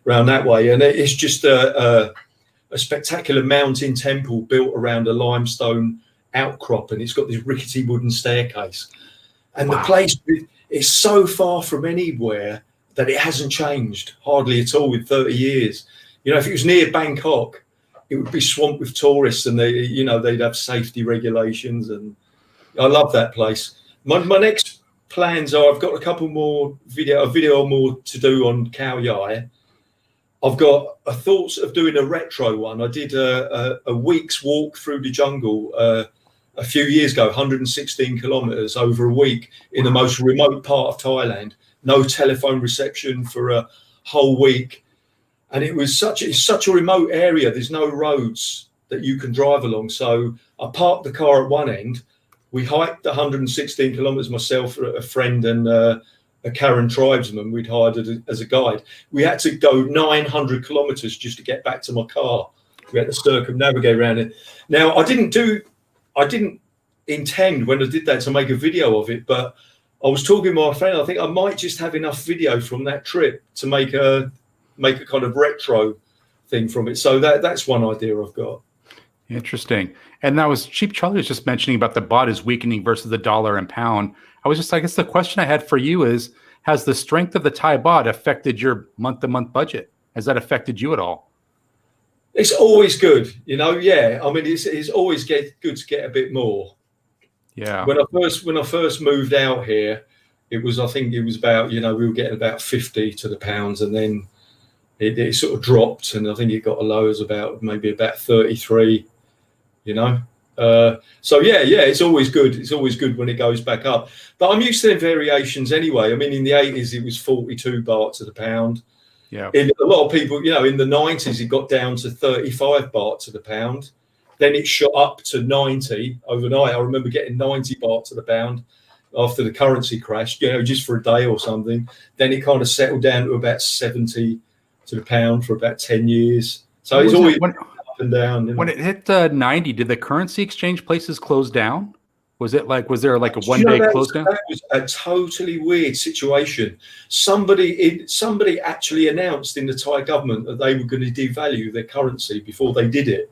C: around that way. And it's just a spectacular mountain temple built around a limestone outcrop, and it's got this rickety wooden staircase. And the place is so far from anywhere that it hasn't changed hardly at all in 30 years. If it was near Bangkok, it would be swamped with tourists, and they'd have safety regulations. And I love that place. My next plans are, I've got a couple more video more to do on Khao Yai. I've got thoughts of doing a retro one. I did a week's walk through the jungle a few years ago, 116 kilometers over a week in the most remote part of Thailand. No telephone reception for a whole week. And it's such a remote area. There's no roads that you can drive along. So I parked the car at one end. We hiked 116 kilometers, myself, a friend, and a Karen tribesman we'd hired as a guide. We had to go 900 kilometers just to get back to my car. We had to circumnavigate around it. Now, I didn't intend when I did that to make a video of it, but I was talking to my friend. I think I might just have enough video from that trip to make a kind of retro thing from it. So that's one idea I've got.
A: Interesting. And that was Cheap Charlie was just mentioning about the baht is weakening versus the dollar and pound. I guess the question I had for you is, has the strength of the Thai baht affected your month-to-month budget? Has that affected you at all?
C: It's always good, yeah. I mean, it's always good to get a bit more.
A: Yeah.
C: When I first moved out here, I think it was about, we were getting about 50 to the pounds, and then it sort of dropped, and I think it got as low as maybe about 33, So yeah, it's always good. It's always good when it goes back up. But I'm used to the variations anyway. I mean, in the 80s, it was 42 baht to the pound.
A: Yeah.
C: In a lot of people, in the 90s, it got down to 35 baht to the pound. Then it shot up to 90 overnight. I remember getting 90 baht to the pound after the currency crash, just for a day or something. Then it kind of settled down to about 70 to the pound for about 10 years. So it's always up and down.
A: When it hit 90, did the currency exchange places close down? Was there like a one-day close down?
C: That was a totally weird situation. Somebody actually announced in the Thai government that they were going to devalue their currency before they did it.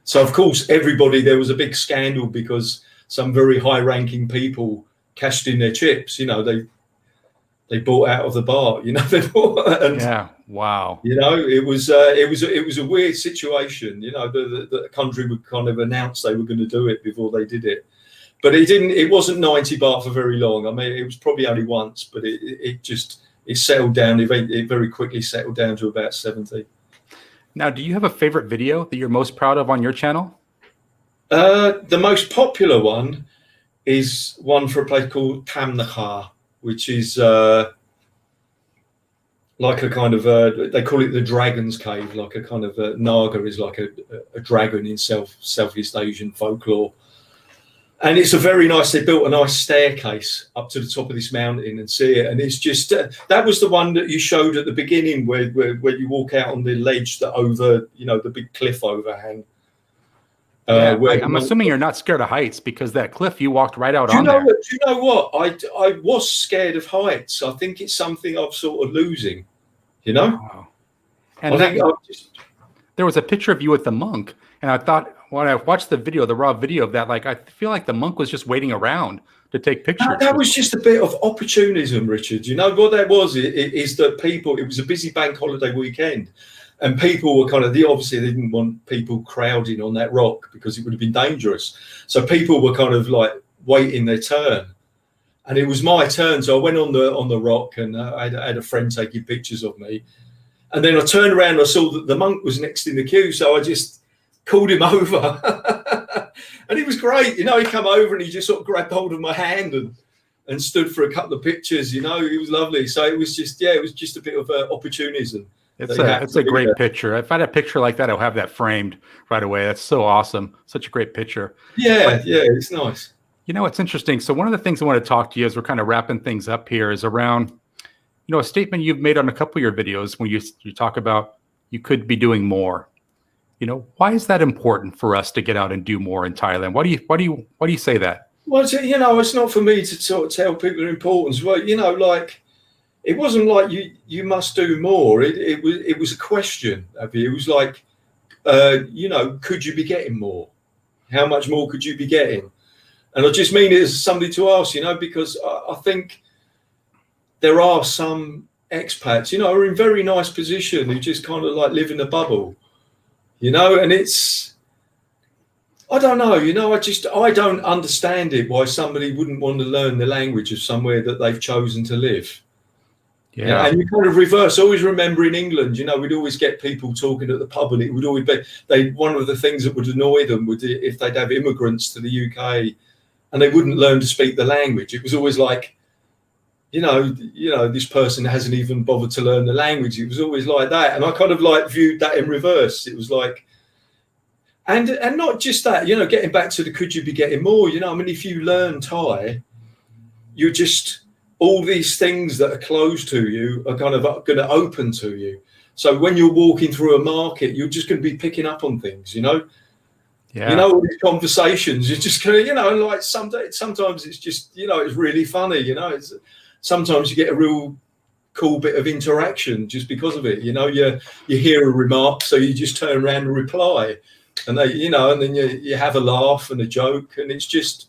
C: So of course, there was a big scandal because some very high-ranking people cashed in their chips. They bought out of the bar.
A: Yeah. Wow.
C: It was a weird situation. The country would kind of announce they were going to do it before they did it. But it wasn't 90 baht for very long. I mean, it was probably only once, but it settled down. It very quickly settled down to about 70.
A: Now, do you have a favorite video that you're most proud of on your channel?
C: The most popular one is one for a place called Tam Nakha, which is like a kind of they call it the Dragon's Cave, like a kind of Naga is like a dragon in Southeast Asian folklore. And it's a very nice, they built a nice staircase up to the top of this mountain and see it. And it's just, that was the one that you showed at the beginning where you walk out on the ledge that over, the big cliff overhang.
A: I'm assuming you're not scared of heights because that cliff, you walked right out on there.
C: Do you know what? I was scared of heights. I think it's something I'm sort of losing,
A: Wow. And there was a picture of you with the monk. And I thought, when I watched the video, the raw video of that, I feel like the monk was just waiting around to take pictures.
C: That was just a bit of opportunism, Richard. What that was? Is that it was a busy bank holiday weekend, and people were obviously they didn't want people crowding on that rock because it would have been dangerous. So people were kind of like waiting their turn. And it was my turn. So I went on the rock and I had a friend taking pictures of me. And then I turned around and I saw that the monk was next in the queue. So I just called him over and it was great. He come over and he just sort of grabbed hold of my hand and stood for a couple of pictures. It was lovely. So it was just a bit of opportunism.
A: It's a great picture. If I had a picture like that, I'll have that framed right away. That's so awesome. Such a great picture.
C: Yeah, it's nice.
A: It's interesting. So one of the things I want to talk to you as we're kind of wrapping things up here is around, a statement you've made on a couple of your videos when you talk about you could be doing more. Why is that important for us to get out and do more in Thailand? Why do you say that?
C: Well, it's not for me to sort of tell people the importance. Well, it wasn't like you must do more. It was a question. It was like, could you be getting more? How much more could you be getting? And I just mean it as somebody to ask, because I think there are some expats, who are in very nice position who just kind of like live in a bubble. And it's, I don't know, I don't understand it, why somebody wouldn't want to learn the language of somewhere that they've chosen to live.
A: Yeah.
C: And you kind of reverse, always remember in England, we'd always get people talking at the pub and it would always be, one of the things that would annoy them would if they'd have immigrants to the UK and they wouldn't learn to speak the language. It was always like, this person hasn't even bothered to learn the language. It was always like that. And I kind of like viewed that in reverse. It was like, and not just that, getting back to the, could you be getting more? If you learn Thai, you're just, all these things that are closed to you are kind of going to open to you. So when you're walking through a market, you're just going to be picking up on things,
A: Yeah.
C: All these conversations, you're just going to, and like sometimes it's just, it's really funny, it's, sometimes you get a real cool bit of interaction just because of it. You hear a remark, so you just turn around and reply, and they, and then you have a laugh and a joke, and it's just.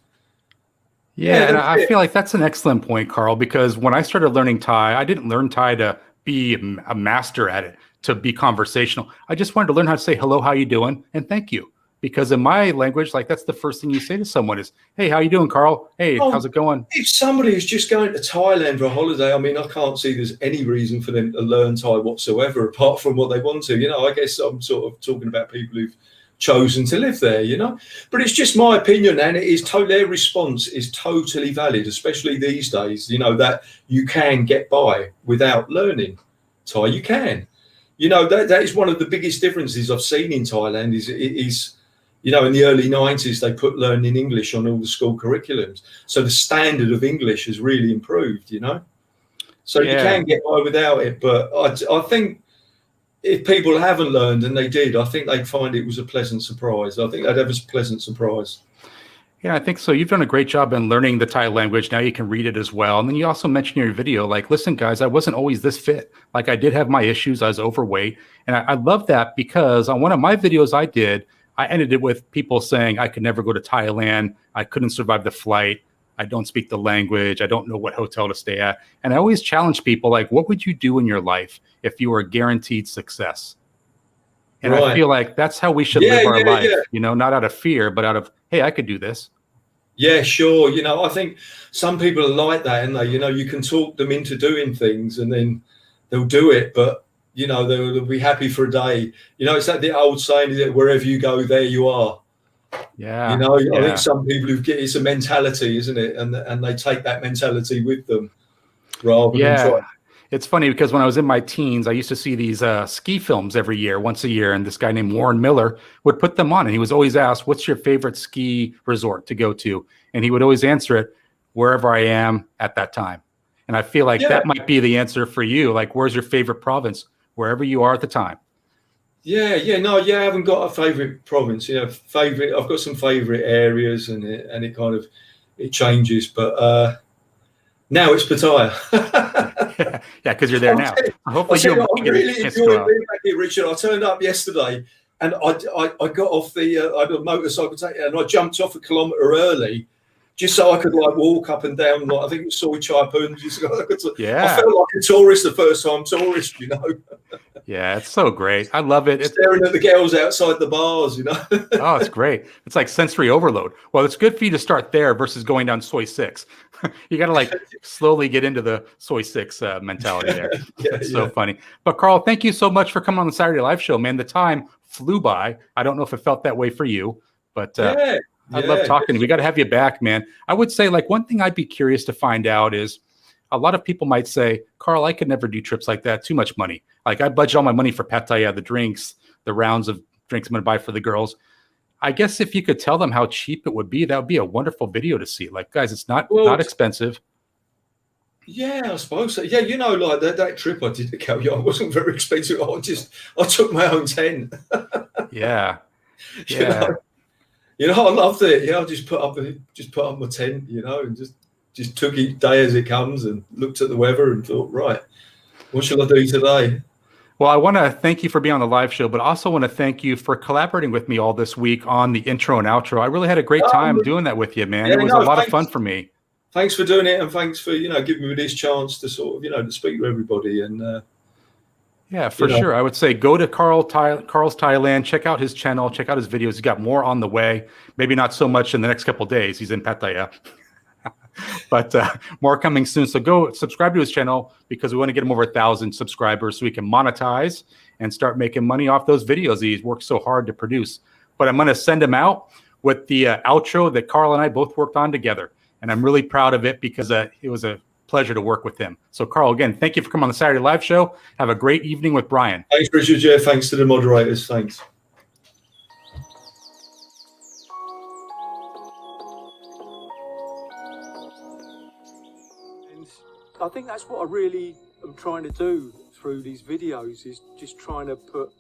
A: Yeah, and I feel like that's an excellent point, Karl, because when I started learning Thai, I didn't learn Thai to be a master at it, to be conversational. I just wanted to learn how to say hello, how you doing, and thank you. Because in my language, that's the first thing you say to someone is, hey, how you doing, Karl? Hey, how's it going?
C: If somebody is just going to Thailand for a holiday, I can't see there's any reason for them to learn Thai whatsoever, apart from what they want to. I guess I'm sort of talking about people who've chosen to live there, you know. But it's just my opinion, and it is their response is totally valid, especially these days, you know, that you can get by without learning Thai. You can, you know, that is one of the biggest differences I've seen in Thailand is, you know, in the early 90s, they put learning English on all the school curriculums. So the standard of English has really improved, you know. So you can get by without it. But I think if people haven't learned and they did, I think they'd find it was a pleasant surprise. I think they'd have a pleasant surprise.
A: Yeah, I think so. You've done a great job in learning the Thai language. Now you can read it as well. And then you also mentioned in your video, like, listen, guys, I wasn't always this fit. Like, I did have my issues. I was overweight. And I love that because on one of my videos I did, I ended it with people saying I could never go to Thailand. I couldn't survive the flight. I don't speak the language. I don't know what hotel to stay at. And I always challenge people, like, what would you do in your life if you were guaranteed success? And I feel like that's how we should live our life, you know, not out of fear, but out of, hey, I could do this.
C: Yeah, sure. You know, I think some people are like that, and they, you know, you can talk them into doing things and then they'll do it, but, you know, they'll be happy for a day. You know, it's like the old saying that wherever you go, there you are.
A: Yeah.
C: You know, I think some people who get, it's a mentality, isn't it? And they take that mentality with them rather than try.
A: It's funny because when I was in my teens, I used to see these ski films every year, once a year. And this guy named Warren Miller would put them on. And he was always asked, what's your favorite ski resort to go to? And he would always answer it, wherever I am at that time. And I feel like that might be the answer for you. Like, where's your favorite province? Wherever you are at the time. I haven't got a favorite province. You know, I've got some favorite areas, and it kind of, it changes. But now it's Pattaya. Yeah, because you're there now. Hopefully
C: I'm really enjoying being back here, Richard. I turned up yesterday, and I got off I had a motorcycle taxi, and I jumped off a kilometre early, just so I could like walk up and down. Like, I think it was Soi Chai Poon. I felt like a tourist the first time tourist, you know.
A: Yeah, it's so great. I love it.
C: Staring at the girls outside the bars, you know.
A: Oh, it's great. It's like sensory overload. Well, it's good for you to start there versus going down Soi 6. You got to like slowly get into the Soi 6 mentality there. It's so funny. But Karl, thank you so much for coming on the Saturday Live Show, man. The time flew by. I don't know if it felt that way for you, but I love talking. We got to have you back, man. I would say, like, one thing I'd be curious to find out is a lot of people might say, Karl, I could never do trips like that. Too much money. Like, I budget all my money for Pattaya, the drinks, the rounds of drinks I'm going to buy for the girls. I guess if you could tell them how cheap it would be, that would be a wonderful video to see. Like, guys, it's not expensive. Yeah,
C: I suppose so. Yeah, you know, like that trip I did to Khao Yai wasn't very expensive. I took my own tent.
A: Yeah.
C: You know, I loved it. Yeah, I just put up my tent, you know, and just took each day as it comes and looked at the weather and thought, right, what shall I do today?
A: Well, I want to thank you for being on the live show, but also want to thank you for collaborating with me all this week on the intro and outro. I really had a great time doing that with you, man. It was a lot of fun for me.
C: Thanks for doing it, and thanks for, you know, giving me this chance to sort of, you know, to speak to everybody. And
A: yeah, for sure. I would say go to Karl's Thailand, check out his channel, check out his videos. He's got more on the way. Maybe not so much in the next couple of days. He's in Pattaya. But more coming soon. So go subscribe to his channel because we want to get him over 1,000 subscribers so we can monetize and start making money off those videos he's worked so hard to produce. But I'm going to send him out with the outro that Karl and I both worked on together. And I'm really proud of it because it was a pleasure to work with him. So Karl, again, thank you for coming on the Saturday Live Show. Have a great evening with Brian.
C: Thanks, Richard. Yeah, thanks to the moderators. Thanks.
B: I think that's what I really am trying to do through these videos, is just trying to put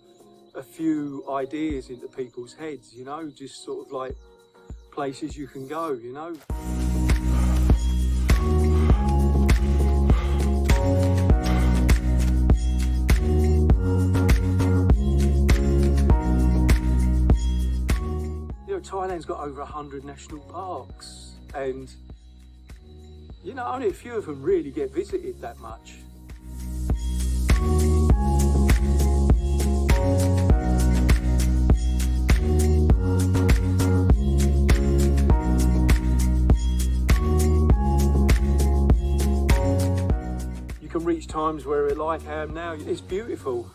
B: a few ideas into people's heads, you know, just sort of like places you can go, you know. You know, Thailand's got over 100 national parks, and you know, only a few of them really get visited that much. You can reach times where, like I am now, it's beautiful.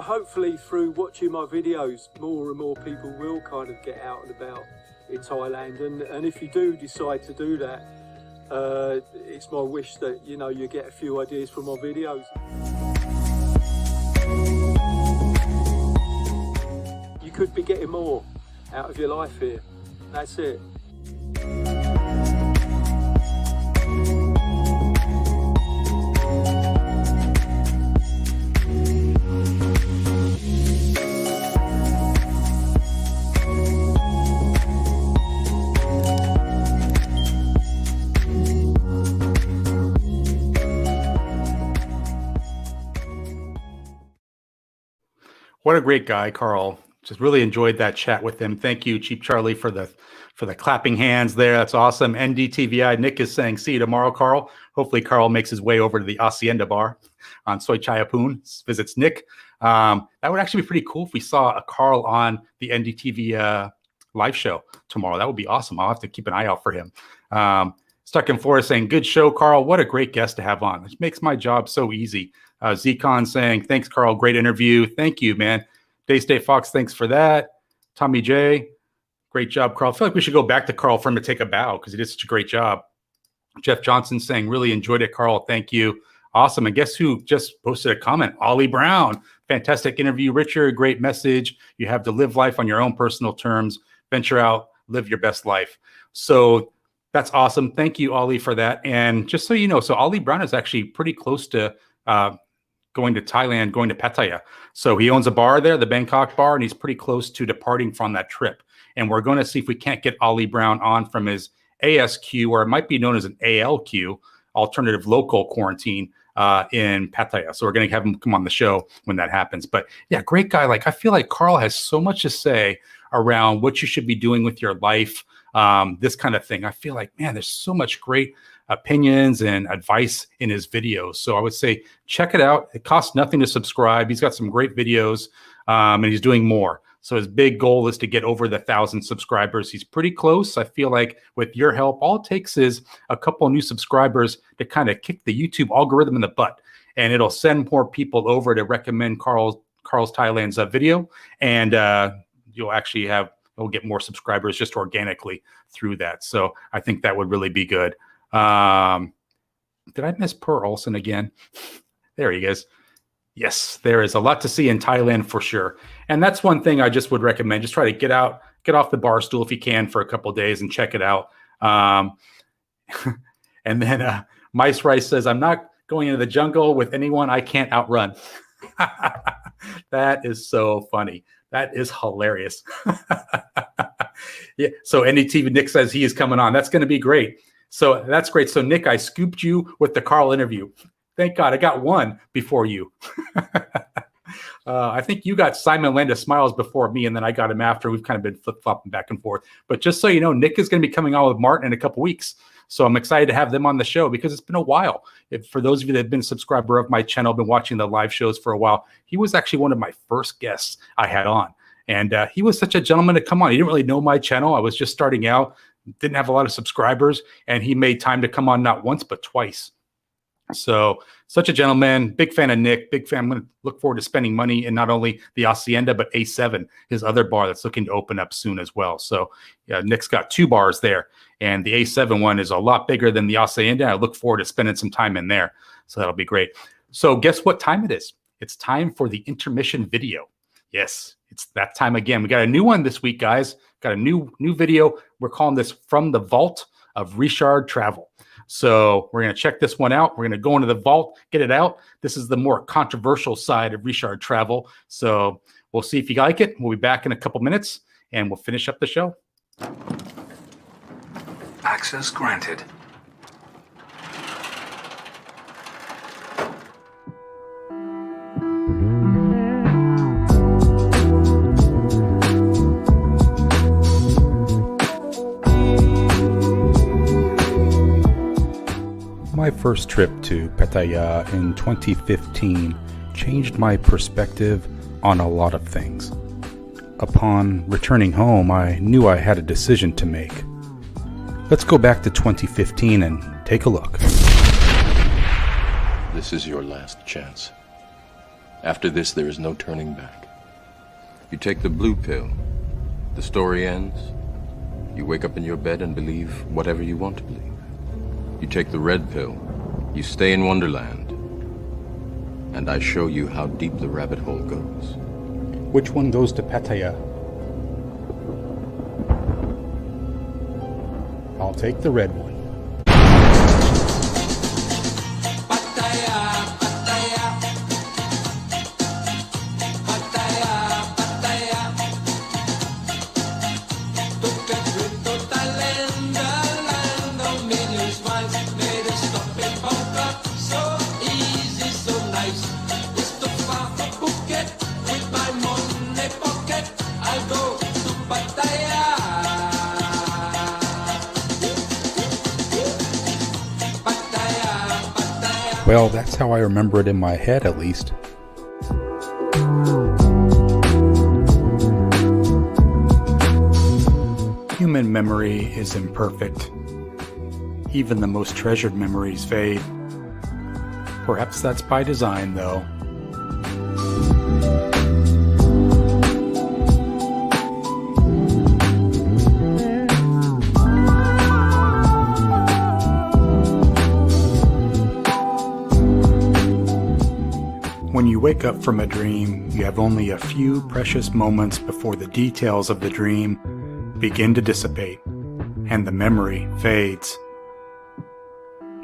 B: hopefully through watching my videos, more and more people will kind of get out and about in Thailand. And if you do decide to do that, it's my wish that, you get a few ideas from my videos. You could be getting more out of your life here. That's it.
A: What a great guy, Karl. Just really enjoyed that chat with him. Thank you, Cheap Charlie, for the clapping hands there. That's awesome. NDTVI, Nick is saying, see you tomorrow, Karl. Hopefully Karl makes his way over to the Hacienda Bar on Soy Chayapun, visits Nick. That would actually be pretty cool if we saw a Karl on the NDTV live show tomorrow. That would be awesome. I'll have to keep an eye out for him. Stuck in Florida saying, good show, Karl. What a great guest to have on. It makes my job so easy. Zcon saying, thanks, Karl. Great interview. Thank you, man. Daystate Fox, thanks for that. Tommy J, great job, Karl. I feel like we should go back to Karl for him to take a bow because he did such a great job. Jeff Johnson saying, really enjoyed it, Karl. Thank you. Awesome. And guess who just posted a comment? Ollie Brown. Fantastic interview, Richard. Great message. You have to live life on your own personal terms. Venture out. Live your best life. So that's awesome. Thank you, Ollie, for that. And just so you know, so Ollie Brown is actually pretty close to going to Thailand, going to Pattaya. So he owns a bar there, the Bangkok bar, and he's pretty close to departing from that trip. And we're going to see if we can't get Ollie Brown on from his ASQ, or it might be known as an ALQ, alternative local quarantine in Pattaya. So we're going to have him come on the show when that happens. But yeah, great guy. Like, I feel like Karl has so much to say around what you should be doing with your life, this kind of thing. I feel like, man, there's so much great opinions and advice in his videos. So I would say check it out. It costs nothing to subscribe. He's got some great videos, and he's doing more. So his big goal is to get over the 1,000 subscribers. He's pretty close. I feel like with your help, all it takes is a couple new subscribers to kind of kick the YouTube algorithm in the butt, and it'll send more people over to recommend Karl's Thailand's video, and you'll actually we'll get more subscribers just organically through that. So I think that would really be good. Did I miss Per Olsen again? There he is. Yes, there is a lot to see in Thailand for sure. And that's one thing I just would recommend. Just try to get off the bar stool if you can for a couple of days and check it out. And then Mice Rice says, I'm not going into the jungle with anyone I can't outrun. That is so funny. That is hilarious. Yeah. So NDTV Nick says he is coming on. That's going to be great. So that's great. So Nick, I scooped you with the Karl interview. Thank God I got one before you. I think you got Simon Landis Smiles before me, and then I got him after. We've kind of been flip-flopping back and forth. But just so you know, Nick is going to be coming on with Martin in a couple weeks. So I'm excited to have them on the show because it's been a while. For those of you that have been a subscriber of my channel, been watching the live shows for a while, he was actually one of my first guests I had on. And he was such a gentleman to come on. He didn't really know my channel. I was just starting out, didn't have a lot of subscribers, and he made time to come on not once, but twice. So such a gentleman, big fan of Nick, big fan. I'm going to look forward to spending money in not only the Hacienda, but A7, his other bar that's looking to open up soon as well. So yeah, Nick's got 2 bars there, and the A7 one is a lot bigger than the Hacienda. I look forward to spending some time in there. So that'll be great. So guess what time it is? It's time for the intermission video. Yes, it's that time again. We got a new one this week, guys. Got a new video. We're calling this From the Vault of Richard Travel. So we're going to check this one out. We're going to go into the vault, get it out. This is the more controversial side of Richard Travel. So we'll see if you like it. We'll be back in a couple minutes, and we'll finish up the show.
D: Access granted.
A: My first trip to Pattaya in 2015 changed my perspective on a lot of things. Upon returning home, I knew I had a decision to make. Let's go back to 2015 and take a look.
E: This is your last chance. After this, there is no turning back. You take the blue pill, the story ends. You wake up in your bed and believe whatever you want to believe. You take the red pill, you stay in Wonderland, and I show you how deep the rabbit hole goes.
A: Which one goes to Pattaya? I'll take the red one. Well, that's how I remember it in my head, at least. Human memory is imperfect. Even the most treasured memories fade. Perhaps that's by design, though. When you wake up from a dream, you have only a few precious moments before the details of the dream begin to dissipate, and the memory fades.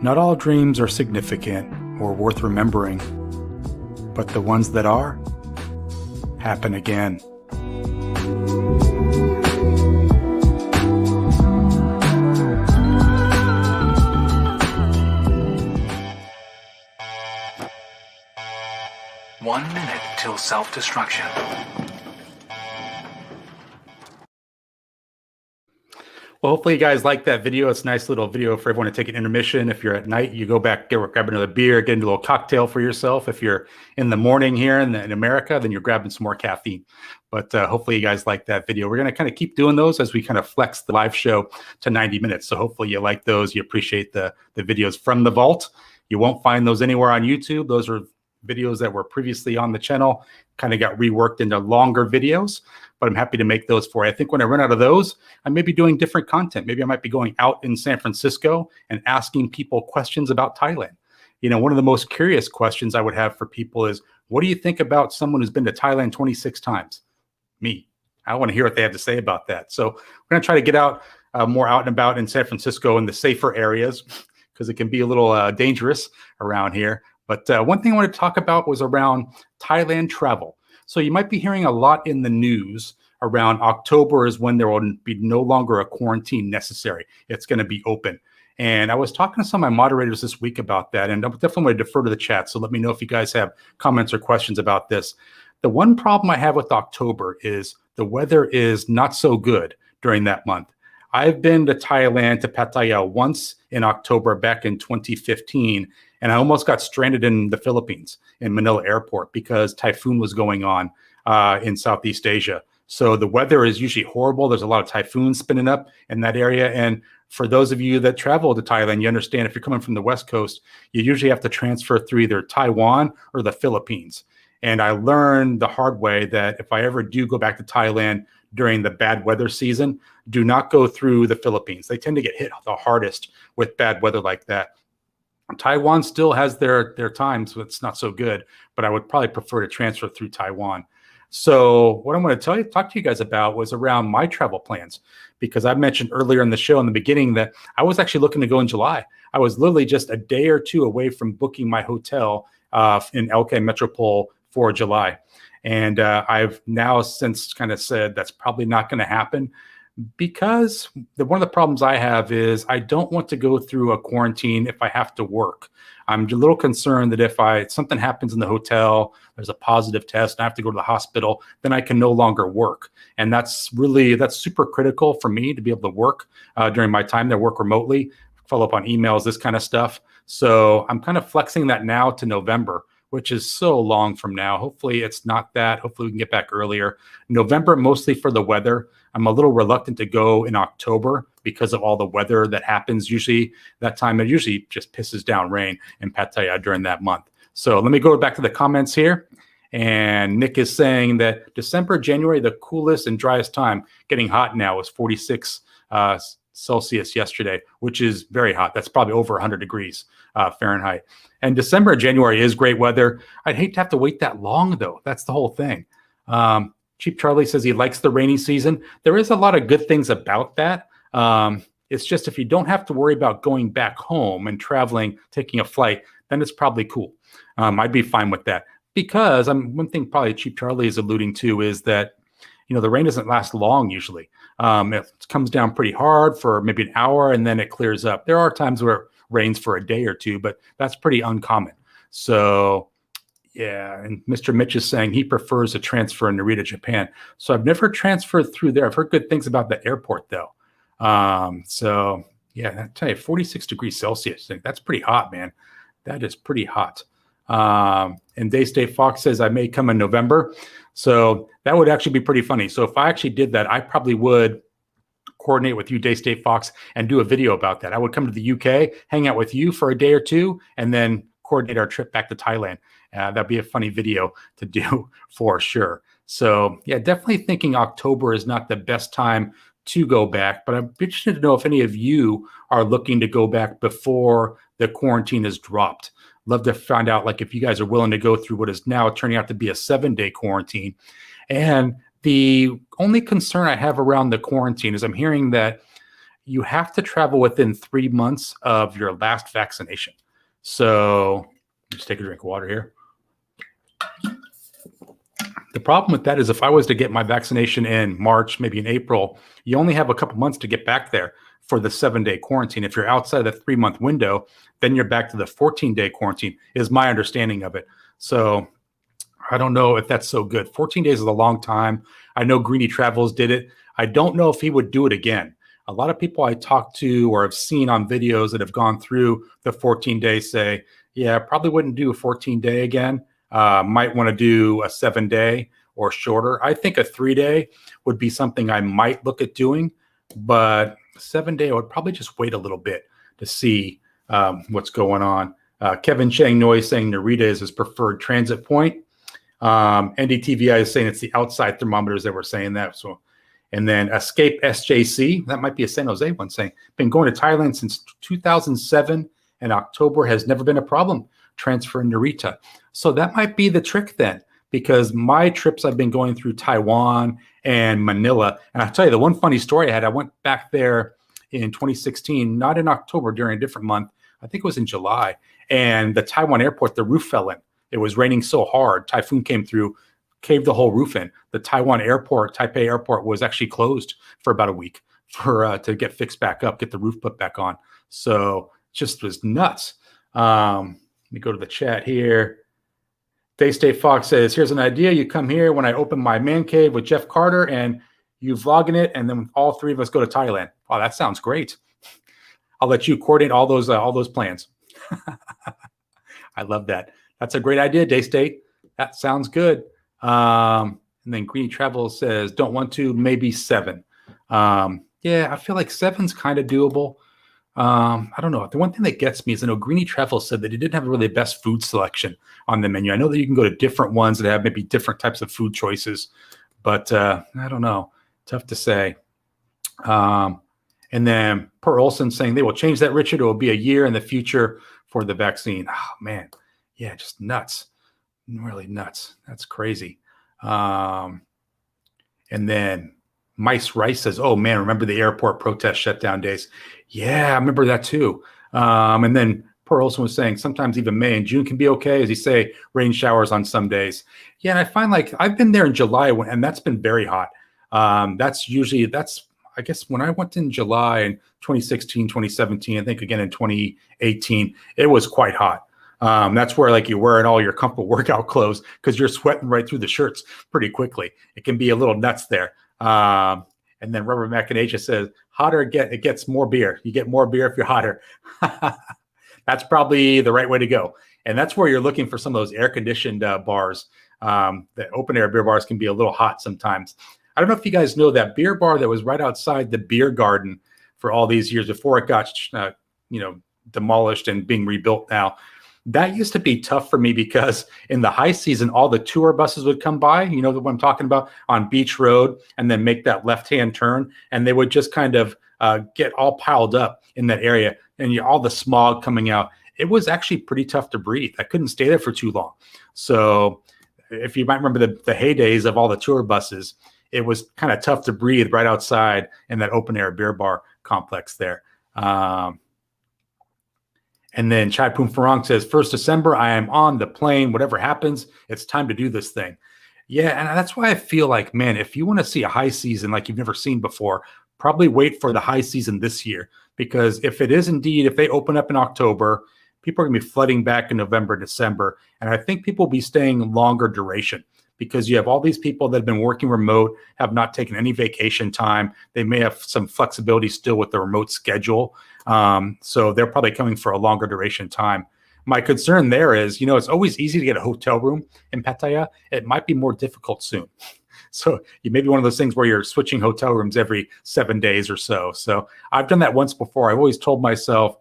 A: Not all dreams are significant or worth remembering, but the ones that are happen again.
D: One minute till self-destruction.
A: Well, hopefully you guys like that video. It's a nice little video for everyone to take an intermission. If you're at night, you go back, grab another beer, get into a little cocktail for yourself. If you're in the morning here in America, then you're grabbing some more caffeine. But hopefully you guys like that video. We're going to kind of keep doing those as we kind of flex the live show to 90 minutes. So hopefully you like those. You appreciate the videos from the vault. You won't find those anywhere on YouTube. Those are videos that were previously on the channel, kind of got reworked into longer videos, but I'm happy to make those for you. I think when I run out of those, I may be doing different content. Maybe I might be going out in San Francisco and asking people questions about Thailand. You know, one of the most curious questions I would have for people is, what do you think about someone who's been to Thailand 26 times? Me. I want to hear what they have to say about that. So we're going to try to get out more out and about in San Francisco in the safer areas, because it can be a little dangerous around here. But one thing I wanted to talk about was around Thailand travel. So you might be hearing a lot in the news around October is when there will be no longer a quarantine necessary. It's going to be open. And I was talking to some of my moderators this week about that, and I'm definitely going to defer to the chat. So let me know if you guys have comments or questions about this. The one problem I have with October is the weather is not so good during that month. I've been to Thailand, to Pattaya once in October back in 2015, and I almost got stranded in the Philippines in Manila Airport because typhoon was going on in Southeast Asia. So the weather is usually horrible. There's a lot of typhoons spinning up in that area. And for those of you that travel to Thailand, you understand if you're coming from the West Coast, you usually have to transfer through either Taiwan or the Philippines. And I learned the hard way that if I ever do go back to Thailand during the bad weather season, do not go through the Philippines. They tend to get hit the hardest with bad weather like that. Taiwan still has their times, so it's not so good, but I would probably prefer to transfer through Taiwan. So what I'm going to talk to you guys about was around my travel plans, because I mentioned earlier in the show in the beginning that I was actually looking to go in July. I was literally just a day or two away from booking my hotel in LK Metropole for July. And I've now since kind of said that's probably not going to happen, because one of the problems I have is I don't want to go through a quarantine if I have to work. I'm a little concerned that if something happens in the hotel, there's a positive test, and I have to go to the hospital, then I can no longer work. And that's super critical for me to be able to work during my time there, work remotely, follow up on emails, this kind of stuff. So I'm kind of flexing that now to November, which is so long from now. Hopefully it's not that. Hopefully we can get back earlier. November, mostly for the weather. I'm a little reluctant to go in October because of all the weather that happens usually that time. It usually just pisses down rain in Pattaya during that month. So let me go back to the comments here. And Nick is saying that December, January, the coolest and driest time. Getting hot now is 46 Celsius yesterday, which is very hot. That's probably over 100 degrees Fahrenheit. And December, January is great weather. I'd hate to have to wait that long, though. That's the whole thing. Cheap Charlie says he likes the rainy season. There is a lot of good things about that. It's just if you don't have to worry about going back home and traveling, taking a flight, then it's probably cool. I'd be fine with that. Because one thing probably Cheap Charlie is alluding to is that, the rain doesn't last long usually. It comes down pretty hard for maybe an hour and then it clears up. There are times where it rains for a day or two, but that's pretty uncommon. So, yeah, and Mr. Mitch is saying he prefers a transfer in Narita, Japan. So I've never transferred through there. I've heard good things about the airport, though. So, yeah, I tell you, 46 degrees Celsius. That's pretty hot, man. That is pretty hot. And Daystate Fox says I may come in November. So that would actually be pretty funny. So if I actually did that, I probably would coordinate with you, Daystate Fox, and do a video about that. I would come to the UK, hang out with you for a day or two, and then coordinate our trip back to Thailand. That'd be a funny video to do for sure. So yeah, definitely thinking October is not the best time to go back, but I'm interested to know if any of you are looking to go back before the quarantine is dropped. Love to find out, like, if you guys are willing to go through what is now turning out to be a 7-day quarantine. And the only concern I have around the quarantine is I'm hearing that you have to travel within 3 months of your last vaccination. So just take a drink of water here. The problem with that is if I was to get my vaccination in March, maybe in April, you only have a couple months to get back there for the 7-day quarantine. If you're outside of the 3-month window, then you're back to the 14-day quarantine, is my understanding of it. So I don't know if that's so good. 14 days is a long time. I know Greeny Travels did it. I don't know if he would do it again. A lot of people I talked to or have seen on videos that have gone through the 14 days say, yeah, probably wouldn't do a 14-day again. Might want to do a 7-day or shorter. I think a 3-day would be something I might look at doing, but 7-day, I would probably just wait a little bit to see what's going on. Kevin Chang Noy saying Narita is his preferred transit point. NDTVI is saying it's the outside thermometers that were saying that. So, and then Escape SJC, that might be a San Jose one, saying been going to Thailand since 2007 and October has never been a problem. Transfer in Narita. So that might be the trick then, because my trips I've been going through Taiwan and Manila. And I'll tell you the one funny story I had. I went back there in 2016, not in October, during a different month. I think it was in July. And the Taiwan airport, the roof fell in. It was raining so hard. Typhoon came through, caved the whole roof in. The Taiwan airport, Taipei airport, was actually closed for about a week for to get fixed back up, get the roof put back on. So it just was nuts. Let me go to the chat here. Daystate Fox says, here's an idea. You come here when I open my man cave with Jeff Carter and you vlogging it, and then all three of us go to Thailand. Wow, that sounds great. I'll let you coordinate all those plans. I love that. That's a great idea, Daystate. That sounds good. And then Greeny Travel says, don't want to, maybe 7. Yeah, I feel like 7's kind of doable. I don't know. The one thing that gets me is I know Greeny Travel said that he didn't have really the best food selection on the menu. I know that you can go to different ones that have maybe different types of food choices, but I don't know. Tough to say. And then Per Olson saying they will change that, Richard. It will be a year in the future for the vaccine. Oh, man. Yeah, just nuts. Really nuts. That's crazy. And then Mice Rice says, oh, man, remember the airport protest shutdown days? Yeah, I remember that too. And then Per Olson was saying sometimes even May and June can be okay. As you say, rain showers on some days. Yeah, and I find like I've been there in July and that's been very hot. That's I guess when I went in July in 2016, 2017, I think again in 2018, it was quite hot. That's where like you're wearing all your comfortable workout clothes because you're sweating right through the shirts pretty quickly. It can be a little nuts there. And then Rubber Machination says, hotter it gets more beer. You get more beer if you're hotter. That's probably the right way to go. And that's where you're looking for some of those air-conditioned bars. The open-air beer bars can be a little hot sometimes. I don't know if you guys know that beer bar that was right outside the beer garden for all these years before it got demolished and being rebuilt now. That used to be tough for me because in the high season, all the tour buses would come by, you know what I'm talking about, on Beach Road, and then make that left-hand turn. And they would just kind of get all piled up in that area, and all the smog coming out. It was actually pretty tough to breathe. I couldn't stay there for too long. So if you might remember the heydays of all the tour buses, it was kind of tough to breathe right outside in that open air beer bar complex there. And then Chai Poom Farang says, 1st December, I am on the plane. Whatever happens, it's time to do this thing. Yeah, and that's why I feel like, man, if you want to see a high season like you've never seen before, probably wait for the high season this year. Because if it is indeed, if they open up in October, people are going to be flooding back in November, December. And I think people will be staying longer duration because you have all these people that have been working remote, have not taken any vacation time. They may have some flexibility still with the remote schedule. So they're probably coming for a longer duration time. My concern there is, it's always easy to get a hotel room in Pattaya. It might be more difficult soon. So you may be one of those things where you're switching hotel rooms every 7 days or so. So I've done that once before. I've always told myself,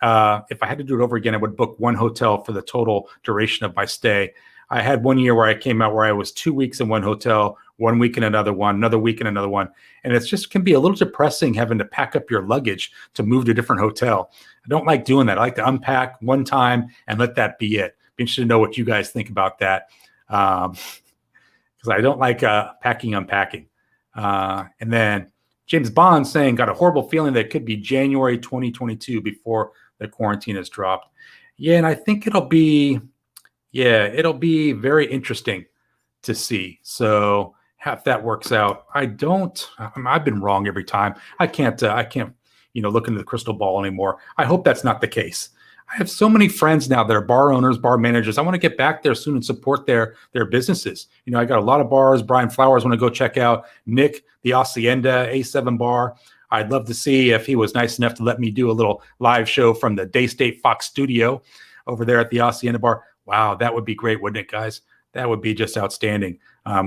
A: if I had to do it over again, I would book one hotel for the total duration of my stay. I had one year where I came out where I was 2 weeks in one hotel, 1 week in another one, another week in another one. And it's just can be a little depressing having to pack up your luggage to move to a different hotel. I don't like doing that. I like to unpack one time and let that be it. Be interested to know what you guys think about that. Because I don't like unpacking. And then James Bond saying, got a horrible feeling that it could be January 2022 before the quarantine is dropped. Yeah, and I think it'll be very interesting to see. So if that works out, I've been wrong every time. I can't, look into the crystal ball anymore. I hope that's not the case. I have so many friends now that are bar owners, bar managers. I want to get back there soon and support their businesses. I got a lot of bars. Brian Flowers want to go check out. Nick, the Hacienda A7 bar. I'd love to see if he was nice enough to let me do a little live show from the Daystate Fox studio over there at the Hacienda bar. Wow, that would be great, wouldn't it, guys? That would be just outstanding.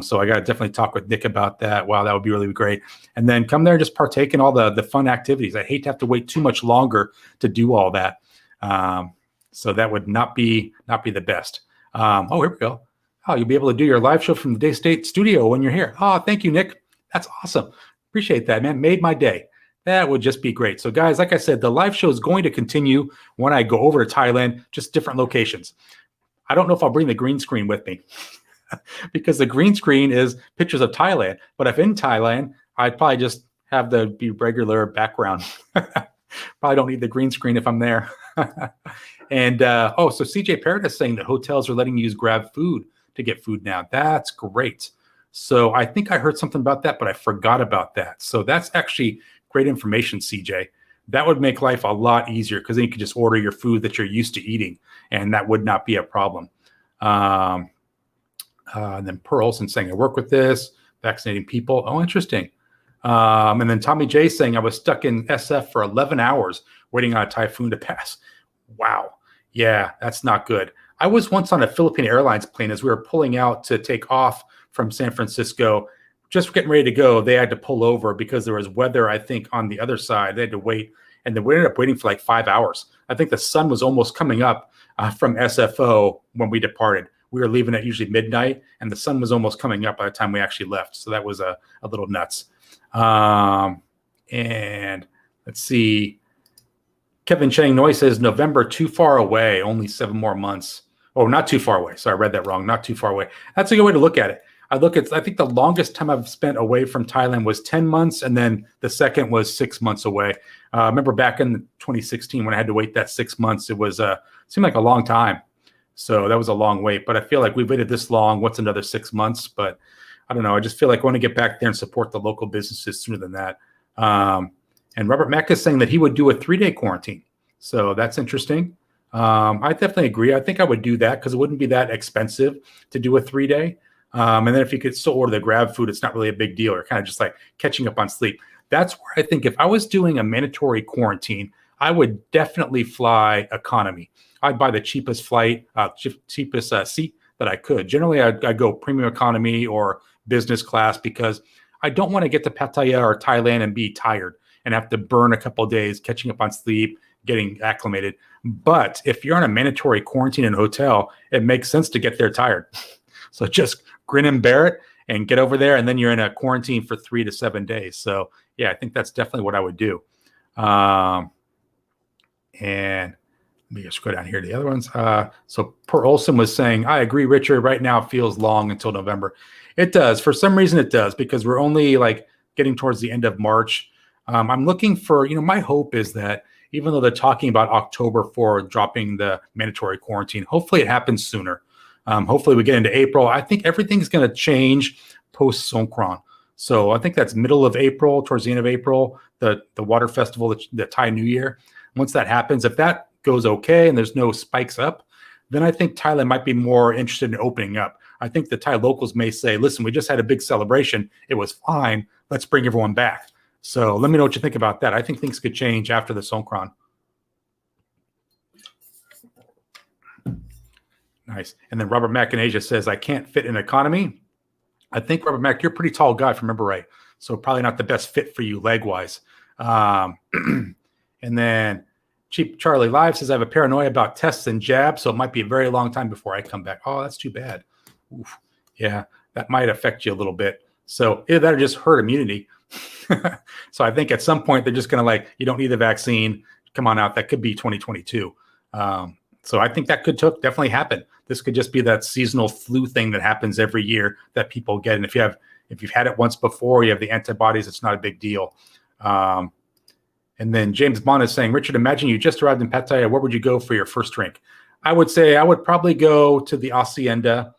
A: So I got to definitely talk with Nick about that. Wow, that would be really great. And then come there and just partake in all the fun activities. I hate to have to wait too much longer to do all that. So that would not be the best. Here we go. Oh, you'll be able to do your live show from the Daystate studio when you're here. Oh, thank you, Nick. That's awesome. Appreciate that, man. Made my day. That would just be great. So guys, like I said, the live show is going to continue when I go over to Thailand, just different locations. I don't know if I'll bring the green screen with me because the green screen is pictures of Thailand. But if in Thailand, I'd probably just have the be regular background. Probably don't need the green screen if I'm there. And so CJ Parrott is saying that hotels are letting you use Grab Food to get food now. That's great. So I think I heard something about that, but I forgot about that. So that's actually great information, CJ. That would make life a lot easier because then you could just order your food that you're used to eating, and that would not be a problem. And then Pearl Olsen saying, I work with this, vaccinating people. Oh, interesting. And then Tommy J saying, I was stuck in SF for 11 hours waiting on a typhoon to pass. Wow. Yeah, that's not good. I was once on a Philippine Airlines plane as we were pulling out to take off from San Francisco. Just getting ready to go, they had to pull over because there was weather, I think, on the other side. They had to wait, and then we ended up waiting for like 5 hours. I think the sun was almost coming up from SFO when we departed. We were leaving at usually midnight, and the sun was almost coming up by the time we actually left. So that was a little nuts. And let's see. Kevin Chang Noy says, November, too far away, only 7 more months. Oh, not too far away. Sorry, I read that wrong. Not too far away. That's a good way to look at it. I think the longest time I've spent away from Thailand was 10 months, and then the second was 6 months away. I remember back in 2016 when I had to wait that 6 months, it was seemed like a long time. So that was a long wait. But I feel like we've waited this long. What's another 6 months? But I don't know. I just feel like I want to get back there and support the local businesses sooner than that. And Robert Mack is saying that he would do a 3-day quarantine. So that's interesting. I definitely agree. I think I would do that because it wouldn't be that expensive to do a 3-day. And then if you could still order the Grab Food, it's not really a big deal. Or kind of just like catching up on sleep. That's where I think if I was doing a mandatory quarantine, I would definitely fly economy. I'd buy the cheapest flight, cheapest seat that I could. Generally, I'd go premium economy or business class because I don't want to get to Pattaya or Thailand and be tired and have to burn a couple of days catching up on sleep, getting acclimated. But if you're on a mandatory quarantine in a hotel, it makes sense to get there tired. So just grin and bear it and get over there, and then you're in a quarantine for 3 to 7 days. So yeah, I think that's definitely what I would do. And let me just go down here to the other ones. So Per Olson was saying, I agree, Richard. Right now it feels long until November. It does. For some reason it does, because we're only like getting towards the end of March. I'm looking for, my hope is that even though they're talking about October for dropping the mandatory quarantine, hopefully it happens sooner. Hopefully we get into April. I think everything's going to change post Songkran. So I think that's middle of April, towards the end of April, the water festival, the Thai New Year. Once that happens, if that goes okay and there's no spikes up, then I think Thailand might be more interested in opening up. I think the Thai locals may say, listen, we just had a big celebration. It was fine. Let's bring everyone back. So let me know what you think about that. I think things could change after the Songkran. Nice. And then Robert Mack in Asia says, I can't fit in economy. I think, Robert Mack, you're a pretty tall guy, if I remember right. So probably not the best fit for you leg-wise. And then Cheap Charlie Live says, I have a paranoia about tests and jabs, so it might be a very long time before I come back. Oh, that's too bad. Oof. Yeah, that might affect you a little bit. So either that or just herd immunity. So I think at some point they're just going to you don't need the vaccine. Come on out. That could be 2022. So I think that could definitely happen. This could just be that seasonal flu thing that happens every year that people get. And if you've had it once before, you have the antibodies, it's not a big deal. And then James Bond is saying, Richard, imagine you just arrived in Pattaya. Where would you go for your first drink? I would say I would probably go to the Hacienda,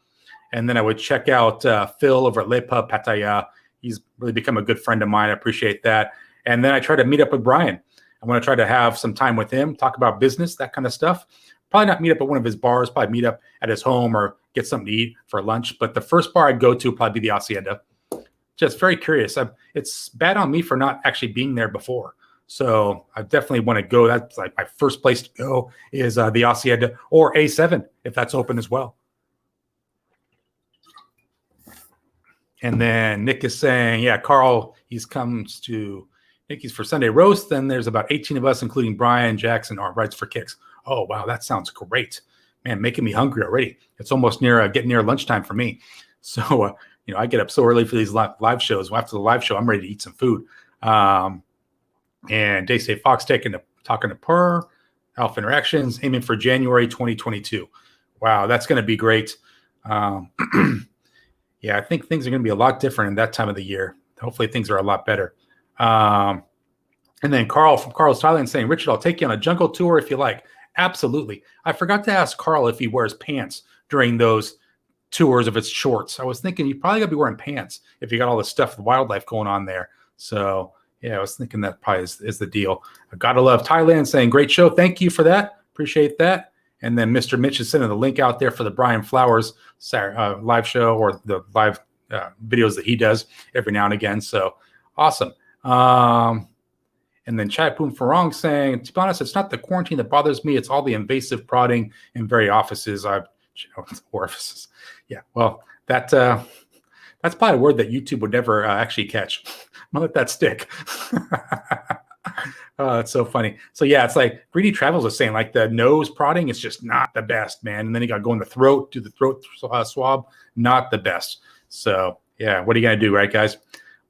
A: and then I would check out Phil over at Le Pub Pattaya. He's really become a good friend of mine. I appreciate that. And then I try to meet up with Brian. I want to try to have some time with him, talk about business, that kind of stuff. Probably not meet up at one of his bars, probably meet up at his home or get something to eat for lunch. But the first bar I'd go to would probably be the Hacienda. Just very curious. It's bad on me for not actually being there before. So I definitely want to go. That's like my first place to go is the Hacienda or A7 if that's open as well. And then Nick is saying, yeah, Karl, he's for Sunday roast. Then there's about 18 of us, including Brian, Jackson, our Rights for Kicks. Oh, wow, that sounds great. Man, making me hungry already. It's almost getting near lunchtime for me. So, I get up so early for these live shows. After the live show, I'm ready to eat some food. And Daysay Fox talking to Per, Alpha Interactions, aiming for January 2022. Wow, that's going to be great. Yeah, I think things are going to be a lot different in that time of the year. Hopefully things are a lot better. And then Karl from Karl's Thailand saying, Richard, I'll take you on a jungle tour if you like. Absolutely. I forgot to ask Karl if he wears pants during those tours, if it's shorts. I was thinking you probably got to be wearing pants if you got all the stuff, the wildlife going on there. So, yeah, I was thinking that probably is the deal. I gotta love Thailand saying, great show. Thank you for that. Appreciate that. And then Mr. Mitch is sending the link out there for the Brian Flowers live show or the live videos that he does every now and again. So awesome. And then Chai Poon Farong saying, to be honest, it's not the quarantine that bothers me. It's all the invasive prodding in various offices. Orifices. Yeah, well, that's probably a word that YouTube would never actually catch. I'm going to let that stick. Oh, that's so funny. So yeah, it's like Greedy Travels was saying, like the nose prodding is just not the best, man. And then you got to go in the throat, do the throat swab, not the best. So yeah, what are you going to do, right, guys?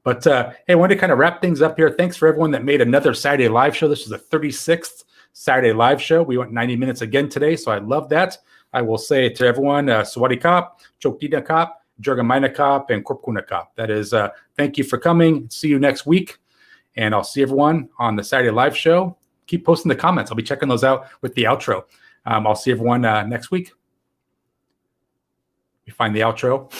A: But hey, I wanted to kind of wrap things up here. Thanks for everyone that made another Saturday live show. This was the 36th Saturday live show. We went 90 minutes again today, so I love that. I will say to everyone, Sawadi Kop, Chokdina Kop, Jurgamaina Kop, and Korpkuna Kop. That is, thank you for coming. See you next week. And I'll see everyone on the Saturday live show. Keep posting the comments. I'll be checking those out with the outro. I'll see everyone next week. We find the outro.